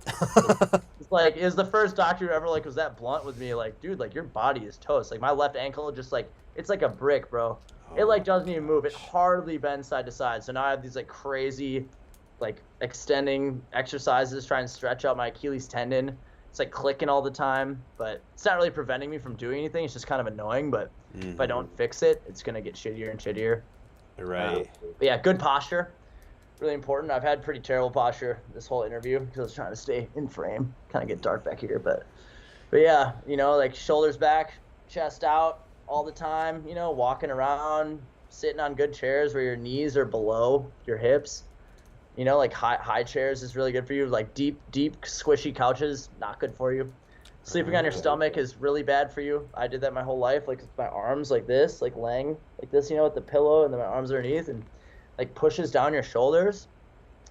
like, it was the first doctor who ever like was that blunt with me. Like, dude, like your body is toast. Like my left ankle just like it's like a brick, bro. It Oh like my doesn't even move. It gosh. hardly bends side to side. So now I have these like crazy, like extending exercises trying to stretch out my Achilles tendon. It's like clicking all the time, but it's not really preventing me from doing anything. It's just kind of annoying. But if I Mm-hmm. don't fix it, it's gonna get shittier and shittier. Right. But yeah, good posture, really important. I've had pretty terrible posture this whole interview because I was trying to stay in frame. Kind of get dark back here, but yeah, like shoulders back, chest out all the time. Walking around, sitting on good chairs where your knees are below your hips. Like high chairs is really good for you. Like deep squishy couches, not good for you. Sleeping on your Okay. stomach is really bad for you. I did that my whole life, like my arms like this, like laying like this, with the pillow, and then my arms underneath, and like pushes down your shoulders.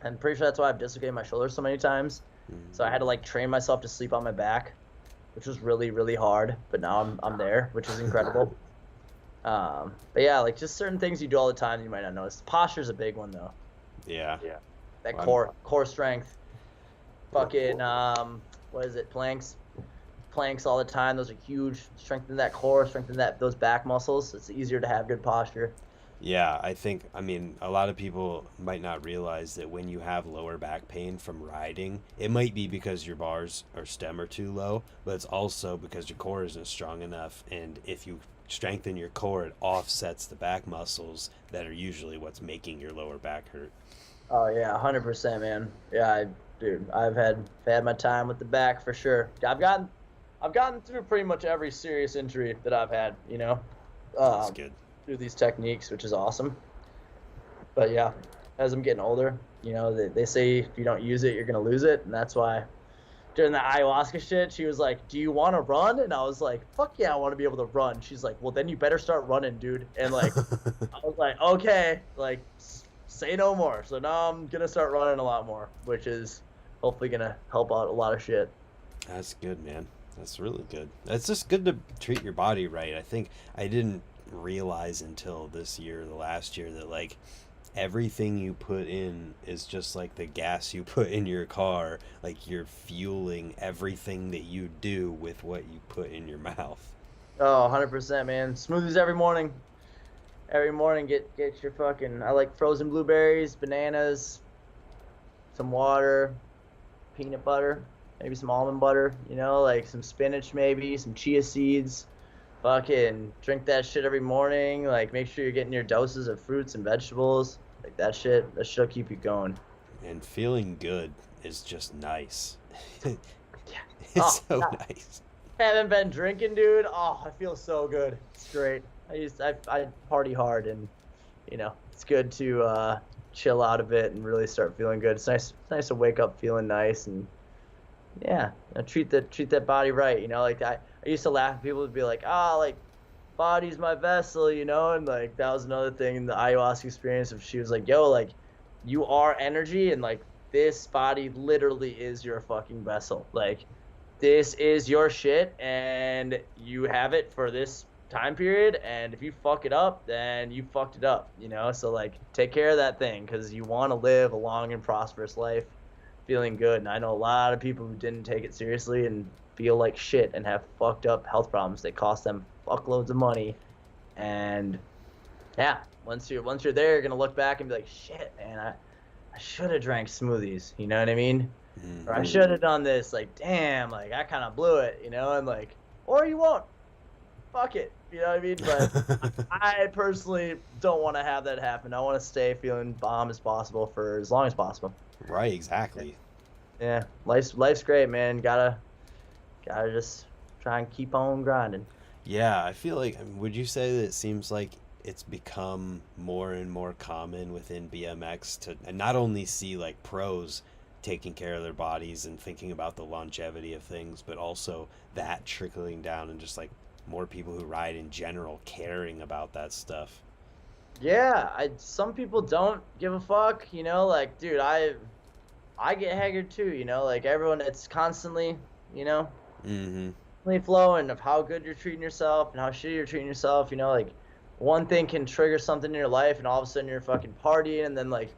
I'm pretty sure that's why I've dislocated my shoulders so many times. So I had to like train myself to sleep on my back, which was really, really hard. But now I'm there, which is incredible. But yeah, like just certain things you do all the time you might not notice. Posture's a big one though. Yeah. That Well, core strength. Fucking what is it? Planks all the time. Those are huge. Strengthen that core, strengthen those back muscles. It's easier to have good posture. yeah, I mean, a lot of people might not realize that when you have lower back pain from riding, it might be because your bars or stem are too low, but it's also because your core isn't strong enough. And if you strengthen your core, it offsets the back muscles that are usually what's making your lower back hurt. Oh yeah, 100%, man. Yeah, dude, I've had my time with the back for sure. I've gotten through pretty much every serious injury that I've had, That's um, good. through these techniques, which is awesome. But yeah, as I'm getting older, they say if you don't use it, you're gonna lose it, and that's why during the ayahuasca shit, she was like, "Do you want to run?" And I was like, "Fuck yeah, I want to be able to run." She's like, "Well, then you better start running, dude." And like, I was like, "Okay, like, say no more." So now I'm gonna start running a lot more, which is hopefully gonna help out a lot of shit. That's good, man. That's really good. It's just good to treat your body right. I think I didn't realize until this year, the last year, that like everything you put in is just like the gas you put in your car. Like you're fueling everything that you do with what you put in your mouth. Oh, 100%, man. Smoothies every morning. Every morning, get your fucking. I like frozen blueberries, bananas, some water, peanut butter, maybe some almond butter, like some spinach, maybe some chia seeds. Fucking drink that shit every morning. Like, make sure you're getting your doses of fruits and vegetables. Like, that shit'll keep you going. And feeling good is just nice. Yeah. It's Oh, so God. nice. Haven't been drinking, dude. Oh, I feel so good. It's great. I party hard, and, it's good to chill out a bit and really start feeling good. It's nice to wake up feeling nice, and yeah, treat that body right. Like I used to laugh at people would be like, like body's my vessel, and like that was another thing in the ayahuasca experience. If she was like, yo, like you are energy, and like this body literally is your fucking vessel. Like this is your shit, and you have it for this time period. And if you fuck it up, then you fucked it up. So like take care of that thing because you want to live a long and prosperous life feeling good. And I know a lot of people who didn't take it seriously and feel like shit and have fucked up health problems. They cost them fuckloads of money. And yeah, once you're there, you're gonna look back and be like, shit, man, I should have drank smoothies. You know what I mean? Or I Hmm. should have done this. Like, damn, like I kind of blew it. And like, or you won't. Fuck it. You know what I mean? But I personally don't want to have that happen. I want to stay feeling bomb as possible for as long as possible. Right, exactly. Yeah, life's great, man. Gotta just try and keep on grinding. Yeah, I feel like, would you say that it seems like it's become more and more common within BMX to not only see like pros taking care of their bodies and thinking about the longevity of things, but also that trickling down and just like more people who ride in general caring about that stuff. Yeah, some people don't give a fuck. Like, dude, I get haggard too. Like everyone, it's constantly, you know, Mm-hmm. flowing of how good you're treating yourself and how shitty you're treating yourself. Like one thing can trigger something in your life, and all of a sudden you're fucking partying, and then like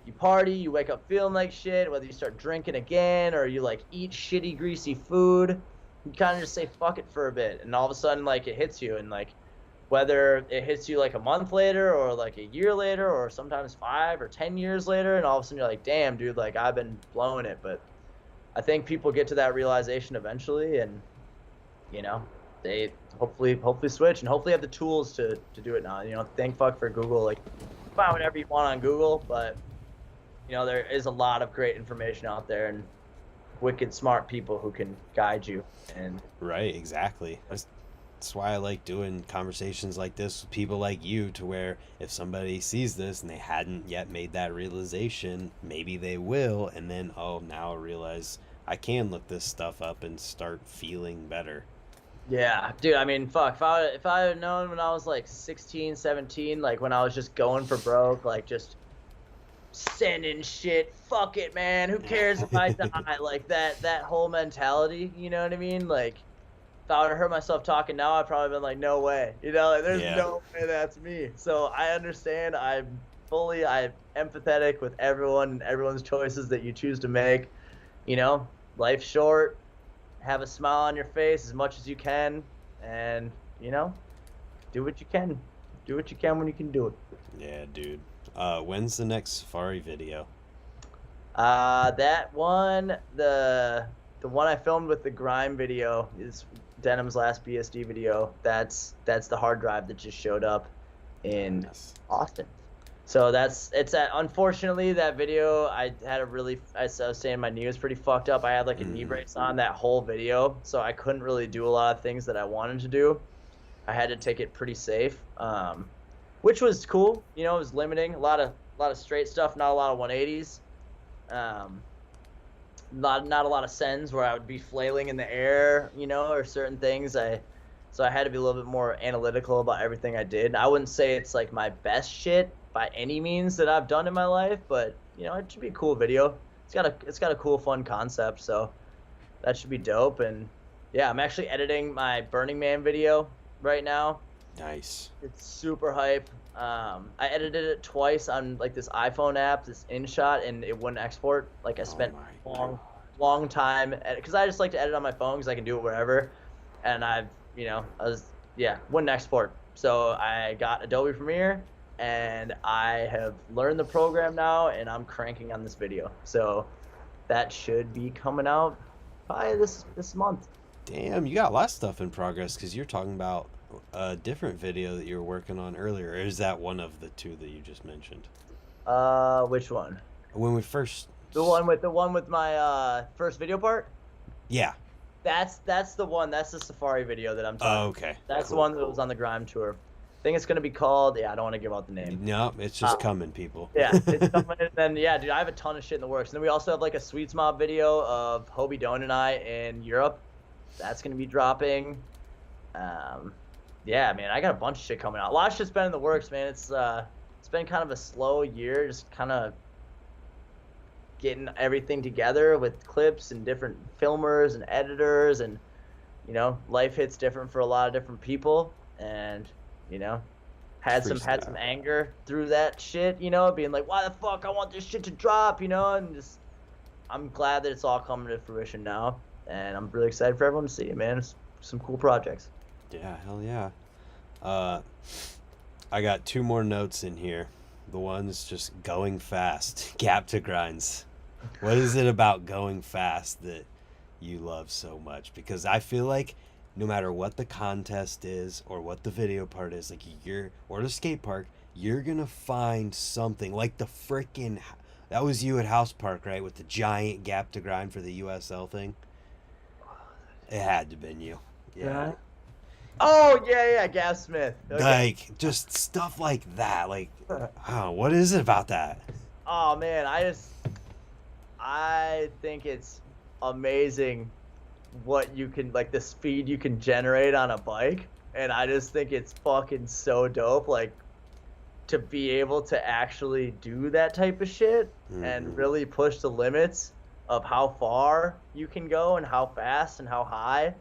you party, you wake up feeling like shit, whether you start drinking again or you like eat shitty, greasy food, you kind of just say fuck it for a bit. And all of a sudden, like it hits you. And like whether it hits you like a month later or like a year later or sometimes 5 or 10 years later, and all of a sudden you're like, damn, dude, like I've been blowing it. But I think people get to that realization eventually, and you know, they hopefully switch and hopefully have the tools to do it now. You know, thank fuck for Google. Like, find whatever you want on Google, but you know, there is a lot of great information out there and wicked smart people who can guide you. And Right, exactly. That's why I like doing conversations like this with people like you, to where if somebody sees this and they hadn't yet made that realization, maybe they will, and then, oh, now I realize I can look this stuff up and start feeling better. yeah, dude, I mean, fuck, if I had known when I was like 16, 17, like when I was just going for broke, like just sending shit, fuck it, man, who cares if I die? Like that whole mentality, you know what I mean? Like if I would have heard myself talking now, I'd probably been like, no way, you know, like there's Yeah. no way that's me. So I understand. I'm empathetic with everyone and everyone's choices that you choose to make. You know, life's short. Have a smile on your face as much as you can, and you know, do what you can. Do what you can when you can do it. Yeah, dude. When's the next Safari video? That one, the one I filmed with the grime video is Denim's last BSD video. That's the hard drive that just showed up in Yes. Austin. So unfortunately that video, I was saying my knee was pretty fucked up. I had like a knee brace on that whole video, so I couldn't really do a lot of things that I wanted to do. I had to take it pretty safe, which was cool. You know, it was limiting. A lot of straight stuff, not a lot of 180s. Not a lot of sends where I would be flailing in the air, you know, or certain things. So I had to be a little bit more analytical about everything I did. I wouldn't say it's like my best shit by any means that I've done in my life, but you know, it should be a cool video. It's got a cool, fun concept, so that should be dope. And yeah, I'm actually editing my Burning Man video right now. Nice. It's super hype. I edited it twice on like this iPhone app, this InShot, and it wouldn't export. Like I spent long time because I just like to edit on my phone because I can do it wherever. And wouldn't export. So I got Adobe Premiere, and I have learned the program now, and I'm cranking on this video. So that should be coming out by this month. Damn, you got a lot of stuff in progress, because you're talking about a different video that you were working on earlier. Or is that one of the two that you just mentioned? Which one? When we first... The one with my first video part? Yeah. That's the one. That's the Safari video that I'm talking about. Oh, okay. That's cool, the one that was on the Grime tour. I think it's going to be called, I don't want to give out the name. No, it's just coming, people. Yeah, it's coming. And then, yeah, dude, I have a ton of shit in the works. And then we also have like a Sweets Mob video of Hobie Doan and I in Europe. That's going to be dropping. Yeah, man, I got a bunch of shit coming out. A lot of shit's been in the works, man. It's been kind of a slow year, just kind of getting everything together with clips and different filmers and editors, and you know, life hits different for a lot of different people, and you know, had some anger through that shit, you know, being like, why the fuck I want this shit to drop, you know, and just I'm glad that it's all coming to fruition now, and I'm really excited for everyone to see it, man. It's some cool projects. Yeah, hell yeah. I got 2 more notes in here. The one's just going fast. Gap to grinds. What is it about going fast that you love so much? Because I feel like no matter what the contest is or what the video part is, like or the skate park, you're gonna find something like the frickin' that was you at House Park, right, with the giant gap to grind for the USL thing. It had to have been you. Yeah. Oh yeah, Gav Smith. Okay. Like just stuff like that. Like, oh, what is it about that? Oh man, I think it's amazing what you can, like, the speed you can generate on a bike, and I just think it's fucking so dope, like, to be able to actually do that type of shit and really push the limits of how far you can go and how fast and how high.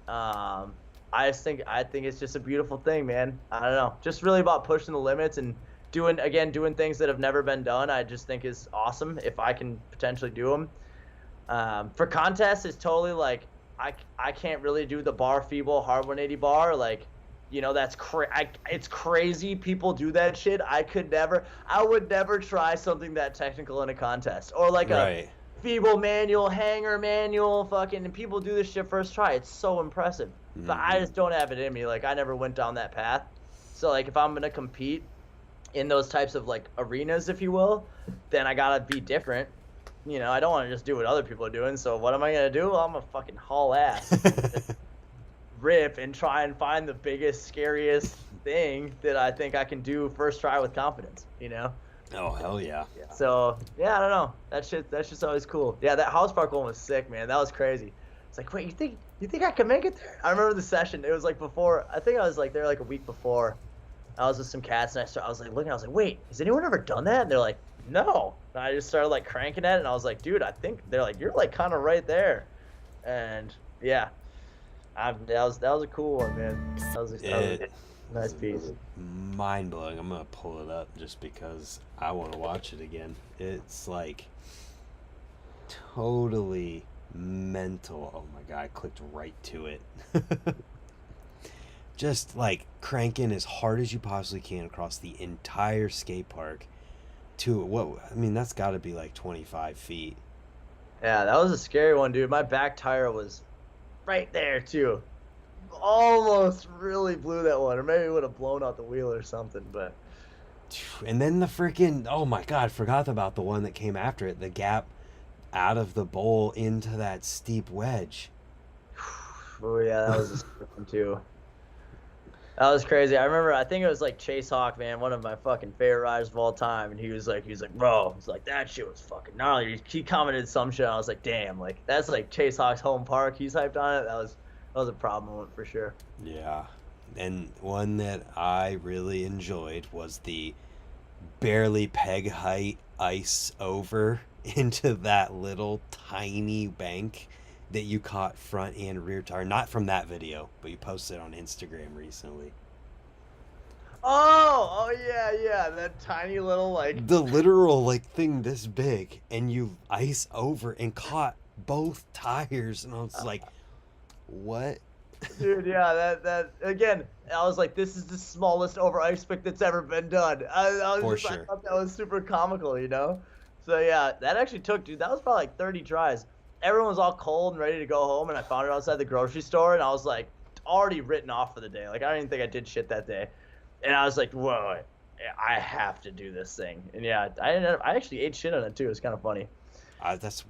I think it's just a beautiful thing, man. I don't know, just really about pushing the limits and doing things that have never been done, I just think is awesome if I can potentially do them. For contests, it's totally like I can't really do the bar feeble hard 180 bar. Like, that's it's crazy. People do that shit. I would never try something that technical in a contest, or like a Right. feeble manual, hanger manual, fucking. And people do this shit first try. It's so impressive. But I just don't have it in me. Like, I never went down that path. So like, if I'm gonna compete in those types of like arenas, if you will, then I gotta be different. I don't want to just do what other people are doing. So what am I gonna do? Well, I'm gonna fucking haul ass, rip, and try and find the biggest, scariest thing that I think I can do first try with confidence. Oh, hell yeah. So yeah, I don't know. That's just always cool. Yeah, that house park one was sick, man. That was crazy. It's like, wait, you think I can make it there? I remember the session. It was like before. I think I was like there like a week before. I was with some cats, and I was like looking. I was like, wait, has anyone ever done that? And they're like, no. And I just started like cranking at it, and I was like, dude, I think they're like, you're like kind of right there. And yeah, that was a cool one, man. That was a nice piece. Mind blowing. I'm gonna pull it up just because I want to watch it again. It's like totally mental. Oh my god, I clicked right to it. Just like cranking as hard as you possibly can across the entire skate park to that's got to be like 25 feet. Yeah, that was a scary one, dude. My back tire was right there too. Almost really blew that one, or maybe it would have blown out the wheel or something. But and then the freaking, oh my god, forgot about the one that came after it, the gap out of the bowl into that steep wedge. Oh yeah, that was a scary one too. That was crazy. I remember, I think it was like Chase Hawk, man, one of my fucking favorite riders of all time, and he was like, bro, he's like, that shit was fucking gnarly. He commented some shit, and I was like, damn, like that's like Chase Hawk's home park. He's hyped on it. That was a proud moment for sure. Yeah, and one that I really enjoyed was the barely peg height ice over into that little tiny bank that you caught front and rear tire. Not from that video, but you posted on Instagram recently. Oh yeah, that tiny little like the literal like thing this big, and you ice over and caught both tires, and I was like, what? Dude, yeah, that again, I was like, this is the smallest over ice pick that's ever been done. I thought that was super comical, So yeah, that actually took, dude, that was probably like 30 tries. Everyone was all cold and ready to go home, and I found it outside the grocery store, and I was like already written off for the day. Like, I don't even think I did shit that day. And I was like, whoa, I have to do this thing. And yeah, I actually ate shit on it too. It's kind of funny. That's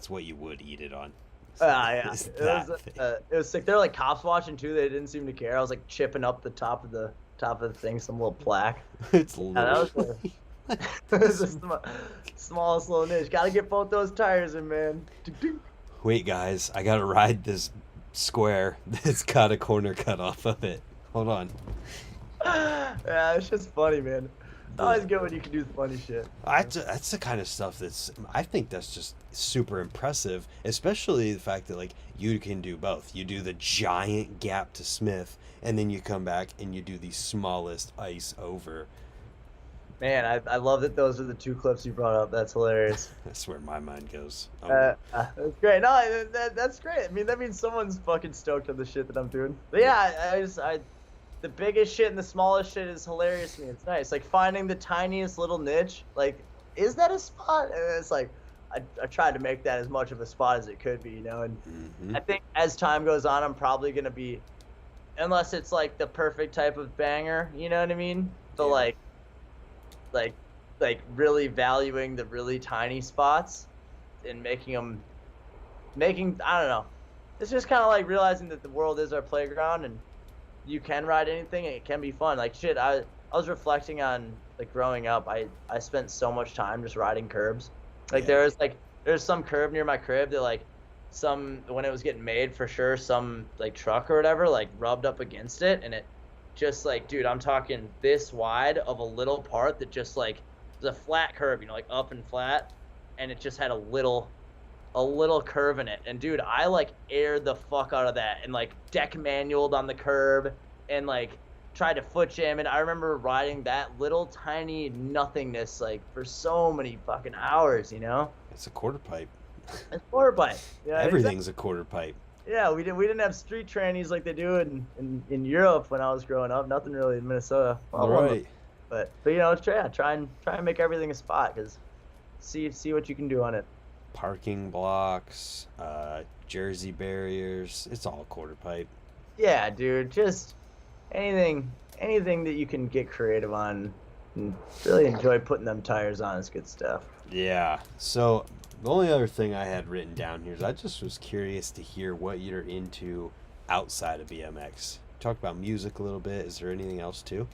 what you would eat it on. Yeah, it was sick. There were like cops watching too. They didn't seem to care. I was like chipping up the top of the thing, some little plaque. It's literally. It was the smallest little niche. Gotta get both those tires in, man. Wait, guys, I gotta ride this square that's got a corner cut off of it. Hold on. Yeah, it's just funny, man. It's always good when you can do funny shit. That's the kind of stuff I think that's just super impressive, especially the fact that like you can do both. You do the giant gap to Smith, and then you come back and you do the smallest ice over. Man, I love that those are the two clips you brought up. That's hilarious. That's where my mind goes. That's great. No, that's great. I mean, that means someone's fucking stoked on the shit that I'm doing. But yeah, the biggest shit and the smallest shit is hilarious to me. It's nice. Like, finding the tiniest little niche. Like, is that a spot? And it's like, I tried to make that as much of a spot as it could be, And I think as time goes on, I'm probably going to be, unless it's like the perfect type of banger, you know what I mean? But yeah. like really valuing the really tiny spots and making, I don't know. It's just kind of like realizing that the world is our playground, and you can ride anything, and it can be fun. Like, shit, I was reflecting on, like, growing up, I spent so much time just riding curbs. Like, yeah. there's some curb near my crib that, like, when it was getting made, for sure, some, like, truck or whatever, like, rubbed up against it, and it just, like, dude, I'm talking this wide of a little part that just, like, was a flat curb, like, up and flat, and it just had a little curve in it. And dude, I like aired the fuck out of that, and like deck manualed on the curb, and like tried to foot jam it. I remember riding that little tiny nothingness like for so many fucking hours, you know? It's a quarter pipe. It's quarter pipe. Yeah, exactly. Everything's a quarter pipe. Yeah, we didn't have street trannies like they do in Europe when I was growing up. Nothing really in Minnesota. Well, Right. but you know, try and make everything a spot because see what you can do on it. Parking blocks, jersey barriers. It's all quarter pipe. Yeah, dude, just anything that you can get creative on and really enjoy putting them tires on is good stuff. Yeah. So the only other thing I had written down here is I just was curious to hear what you're into outside of BMX. Talk about music a little bit. Is there anything else too?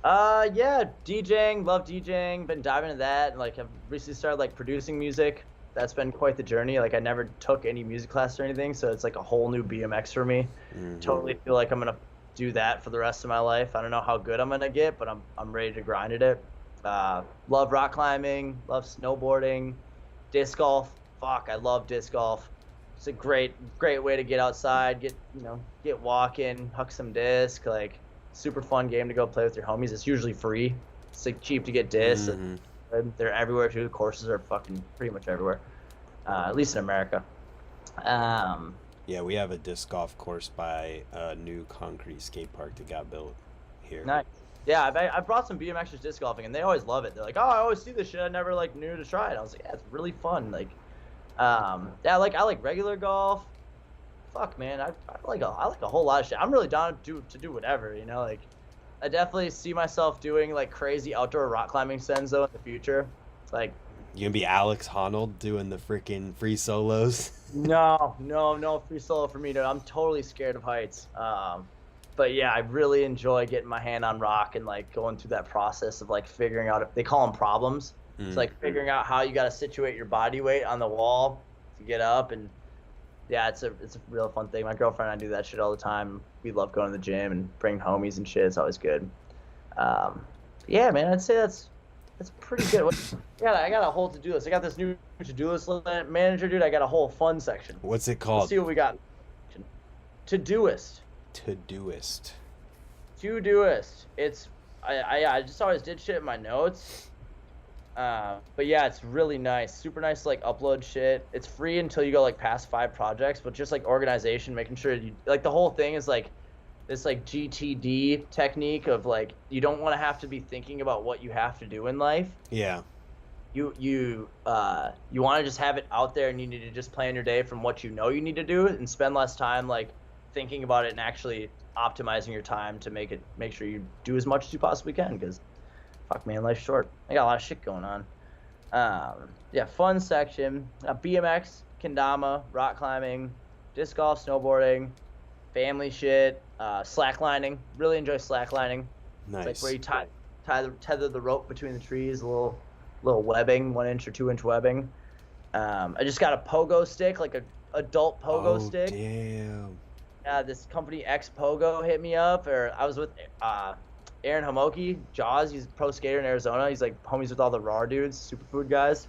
Yeah, DJing, love DJing, been diving into that, and like I've recently started like producing music. That's been quite the journey. Like I never took any music class or anything, so it's like a whole new BMX for me. Totally feel like I'm gonna do that for the rest of my life. I don't know how good I'm gonna get, but I'm ready to grind at it. Love rock climbing, love snowboarding, disc golf. Fuck, I love disc golf. It's a great way to get outside, get walking, huck some disc. Like super fun game to go play with your homies. It's usually free. It's like cheap to get discs. And they're everywhere too. The courses are fucking pretty much everywhere, at least in America. Yeah, we have a disc golf course by a new concrete skate park that got built here. Nice. Yeah, I brought some BMXers disc golfing, and they always love it. They're like, "Oh, I always see this shit. I never like knew to try it." I was like, "Yeah, it's really fun." Like, yeah, I like regular golf. Fuck, man, I like a whole lot of shit. I'm really down to do whatever, you know. Like, I definitely see myself doing like crazy outdoor rock climbing sends though in the future. Like, You gonna be Alex Honnold doing the freaking free solos? no free solo for me, dude. I'm totally scared of heights. But yeah, I really enjoy getting my hand on rock and like going through that process of like figuring out. They call them problems. It's like figuring out how you got to situate your body weight on the wall to get up, and yeah, it's a real fun thing. My girlfriend and I do that shit all the time. We love going to the gym and bringing homies and shit. It's always good. Yeah, man, I'd say that's pretty good. Yeah, I got a whole to-do list. I got this new to-do list manager, dude. I got a whole fun section. What's it Let's called? see what we got. To-doist. Todoist. To-doist. It's I just always did shit in my notes. But yeah, it's really nice. Super nice to like upload shit. It's free until you go like past 5 projects, but just like organization, making sure you like the whole thing is like this like GTD technique of like you don't want to have to be thinking about what you have to do in life. Yeah. You want to just have it out there, and you need to just plan your day from what you know you need to do and spend less time like thinking about it and actually optimizing your time to make sure you do as much as you possibly can, because fuck, man, life's short. I got a lot of shit going on. Yeah, fun section. BMX, kendama, rock climbing, disc golf, snowboarding, family shit, slacklining. Really enjoy slacklining. Nice. It's like where you tether the rope between the trees, a little webbing, 1-inch or 2-inch webbing. I just got a pogo stick, like a adult pogo stick. Damn. This company X Pogo hit me up, or I was with Aaron Homoki, Jaws. He's a pro skater in Arizona. He's like homies with all the raw dudes, superfood guys.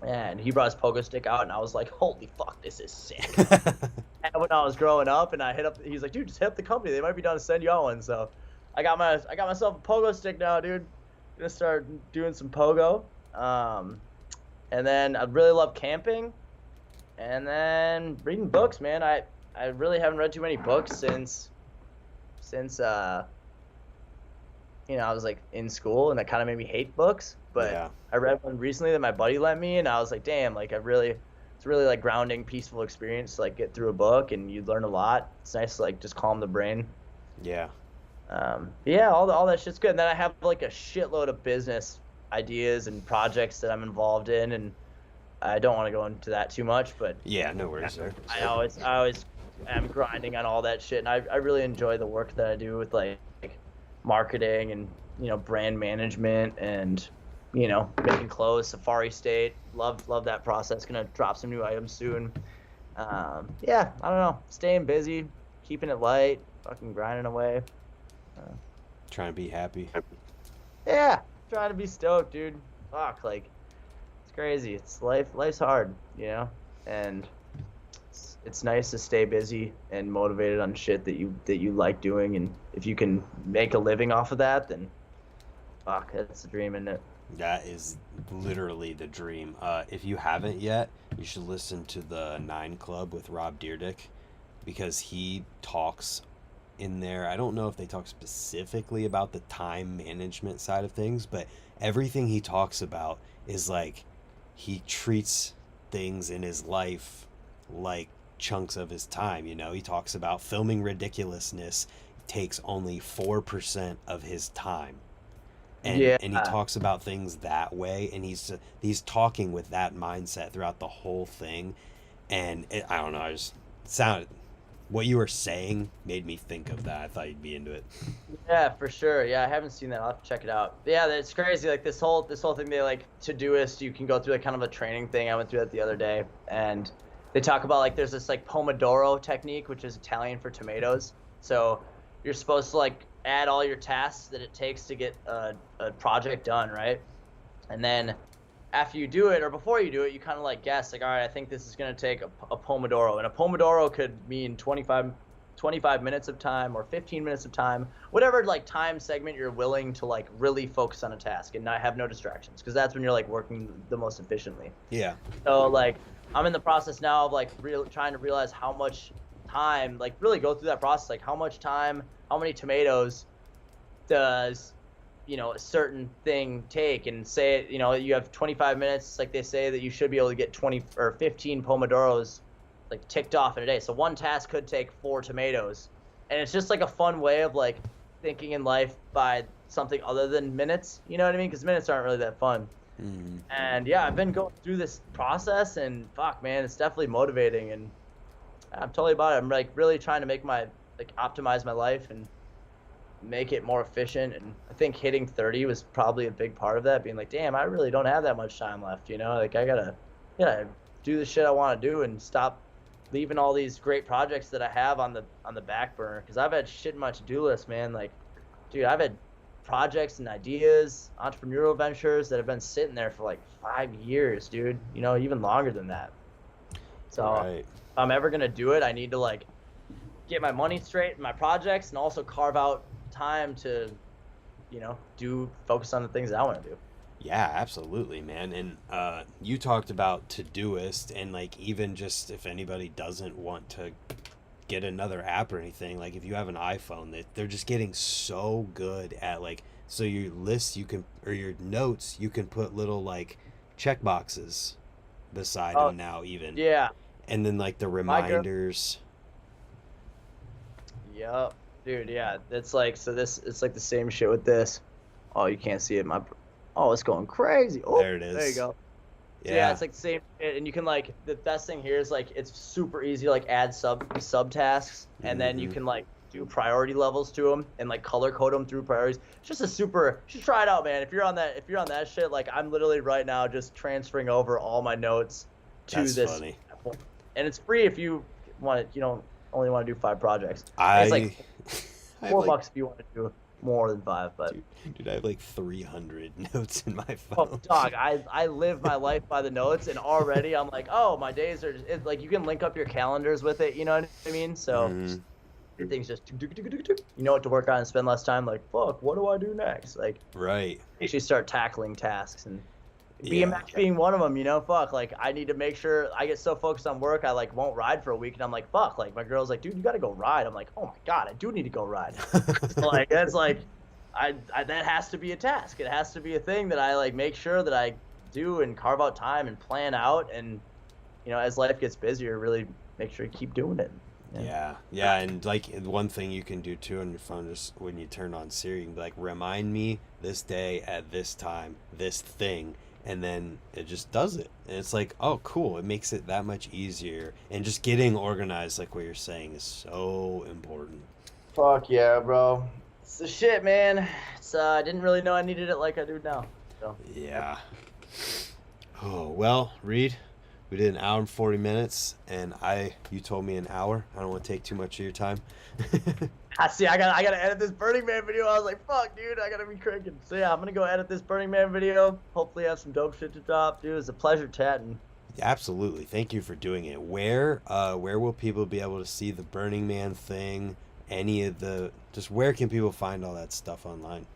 And he brought his pogo stick out, and I was like, holy fuck, this is sick. And when I was growing up, and I hit up, he's like, dude, just hit up the company. They might be down to send you out one. So I got myself a pogo stick now, dude. Gonna start doing some pogo. And then I really love camping. And then reading books, man. I really haven't read too many books since I was like in school, and that kind of made me hate books. But Yeah. I read one recently that my buddy lent me, and I was like, damn, like it's really like grounding, peaceful experience to like get through a book, and you learn a lot. It's nice to like just calm the brain. Yeah. Yeah, all that shit's good. And then I have like a shitload of business ideas and projects that I'm involved in, and I don't want to go into that too much, but Yeah, no worries, sir. I always am grinding on all that shit, and I really enjoy the work that I do with like marketing and brand management and making clothes. Safari State, love that process. Gonna drop some new items soon. Yeah, I don't know, staying busy, keeping it light, fucking grinding away. Trying to be happy. Yeah, trying to be stoked, dude. Fuck, like it's crazy. It's life's hard, and it's nice to stay busy and motivated on shit that you like doing, and if you can make a living off of that, then fuck, that's the dream, isn't it? That is literally the dream. If you haven't yet, you should listen to the Nine Club with Rob Dyrdek, because he talks in there. I don't know if they talk specifically about the time management side of things, but everything he talks about is like he treats things in his life like chunks of his time. He talks about filming ridiculousness takes only 4% of his time. Yeah. And he talks about things that way, and he's talking with that mindset throughout the whole thing. And I don't know, I just sounded what you were saying made me think of that. I thought you'd be into it. Yeah, for sure. Yeah, I haven't seen that. I'll have to check it out. But yeah, it's crazy. Like this whole thing, they like Todoist. You can go through like kind of a training thing. I went through that the other day, and they talk about like there's this like Pomodoro technique, which is Italian for tomatoes. So you're supposed to like add all your tasks that it takes to get a project done, right? And then after you do it or before you do it, you kind of like guess like, all right, I think this is going to take a Pomodoro. And a Pomodoro could mean 25 minutes of time or 15 minutes of time, whatever like time segment you're willing to like really focus on a task and not have no distractions, because that's when you're like working the most efficiently. Yeah. So like I'm in the process now of like trying to realize how much time, like really go through that process, like how much time, how many tomatoes does a certain thing take, and say you have 25 minutes, like they say that you should be able to get 20 or 15 pomodoros like ticked off in a day. So one task could take 4 tomatoes, and it's just like a fun way of like thinking in life by something other than minutes, you know what I mean, because minutes aren't really that fun. And yeah, I've been going through this process, and fuck man, it's definitely motivating, and I'm totally about it. I'm like really trying to make optimize my life and make it more efficient. And I think hitting 30 was probably a big part of that, being like, damn, I really don't have that much time left, like I gotta do the shit I want to do and stop leaving all these great projects that I have on the back burner, because I've had shit in my to-do list, man. Like, dude, I've had projects and ideas, entrepreneurial ventures that have been sitting there for like 5 years, dude, even longer than that. So Right. if I'm ever gonna do it, I need to like get my money straight in my projects, and also carve out time to focus on the things that I want to do. Yeah, absolutely, man. And you talked about Todoist, and like even just if anybody doesn't want to get another app or anything, like if you have an iPhone, they're just getting so good at like, so your lists or your notes, you can put little like check boxes beside them now even. Yeah. And then like the reminders. Yep. Dude, yeah. It's like, it's like the same shit with this. Oh, you can't see it. It's going crazy. Oh, There it is. There you go. Yeah. So yeah, it's like the same shit, and you can like, the best thing here is like it's super easy to like add subtasks, and then you can like do priority levels to them and like color code them through priorities. It's just you should try it out, man. If you're on that shit, like I'm literally right now just transferring over all my notes to That's this funny. platform. And it's free if you want it. You don't only want to do 5 projects. I It's like I have $4 like, if you want to do more than 5, but dude, I have like 300 notes in my oh, phone. dog, I live my life by the notes, and already I'm like, oh, my days are just, like you can link up your calendars with it, you know what I mean? So everything's just you know what to work on and spend less time. Like, fuck, what do I do next? Like, Right. actually start tackling tasks, and Yeah. BMX being one of them. Fuck, like I need to make sure. I get so focused on work, I like won't ride for a week, and I'm like, fuck, like my girl's like, dude, you gotta go ride. I'm like, oh my god, I do need to go ride. So, like that's like, I that has to be a task. It has to be a thing that I like make sure that I do and carve out time and plan out, and as life gets busier, really make sure you keep doing it. Yeah, and like one thing you can do too on your phone, just when you turn on Siri, you can be like, remind me this day at this time, this thing, and then it just does it. And it's like, oh, cool. It makes it that much easier. And just getting organized, like what you're saying, is so important. Fuck yeah, bro. It's the shit, man. I didn't really know I needed it like I do now. So. Yeah. Oh, well, Reed, we did an hour and 40 minutes, and you told me an hour. I don't want to take too much of your time. I see. I gotta edit this Burning Man video. I was like, fuck, dude, I gotta be cranking. So yeah, I'm gonna go edit this Burning Man video. Hopefully, have some dope shit to drop, dude. It's a pleasure chatting. Absolutely. Thank you for doing it. Where will people be able to see the Burning Man thing? Any of the just where can people find all that stuff online?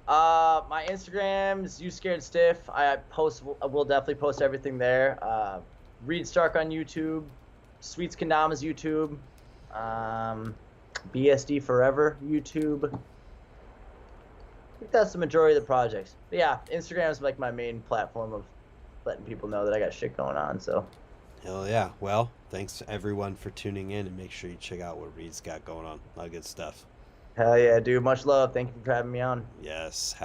My Instagram is you scared stiff. I will definitely post everything there. Reed Stark on YouTube, Sweets Kendama's YouTube, um, BSD Forever YouTube. I think that's the majority of the projects. But yeah, Instagram is like my main platform of letting people know that I got shit going on. So Hell yeah. Well, thanks everyone for tuning in and make sure you check out what Reed's got going on. A lot of good stuff. hell yeah, dude. Much love. Thank you for having me on. Yes. Have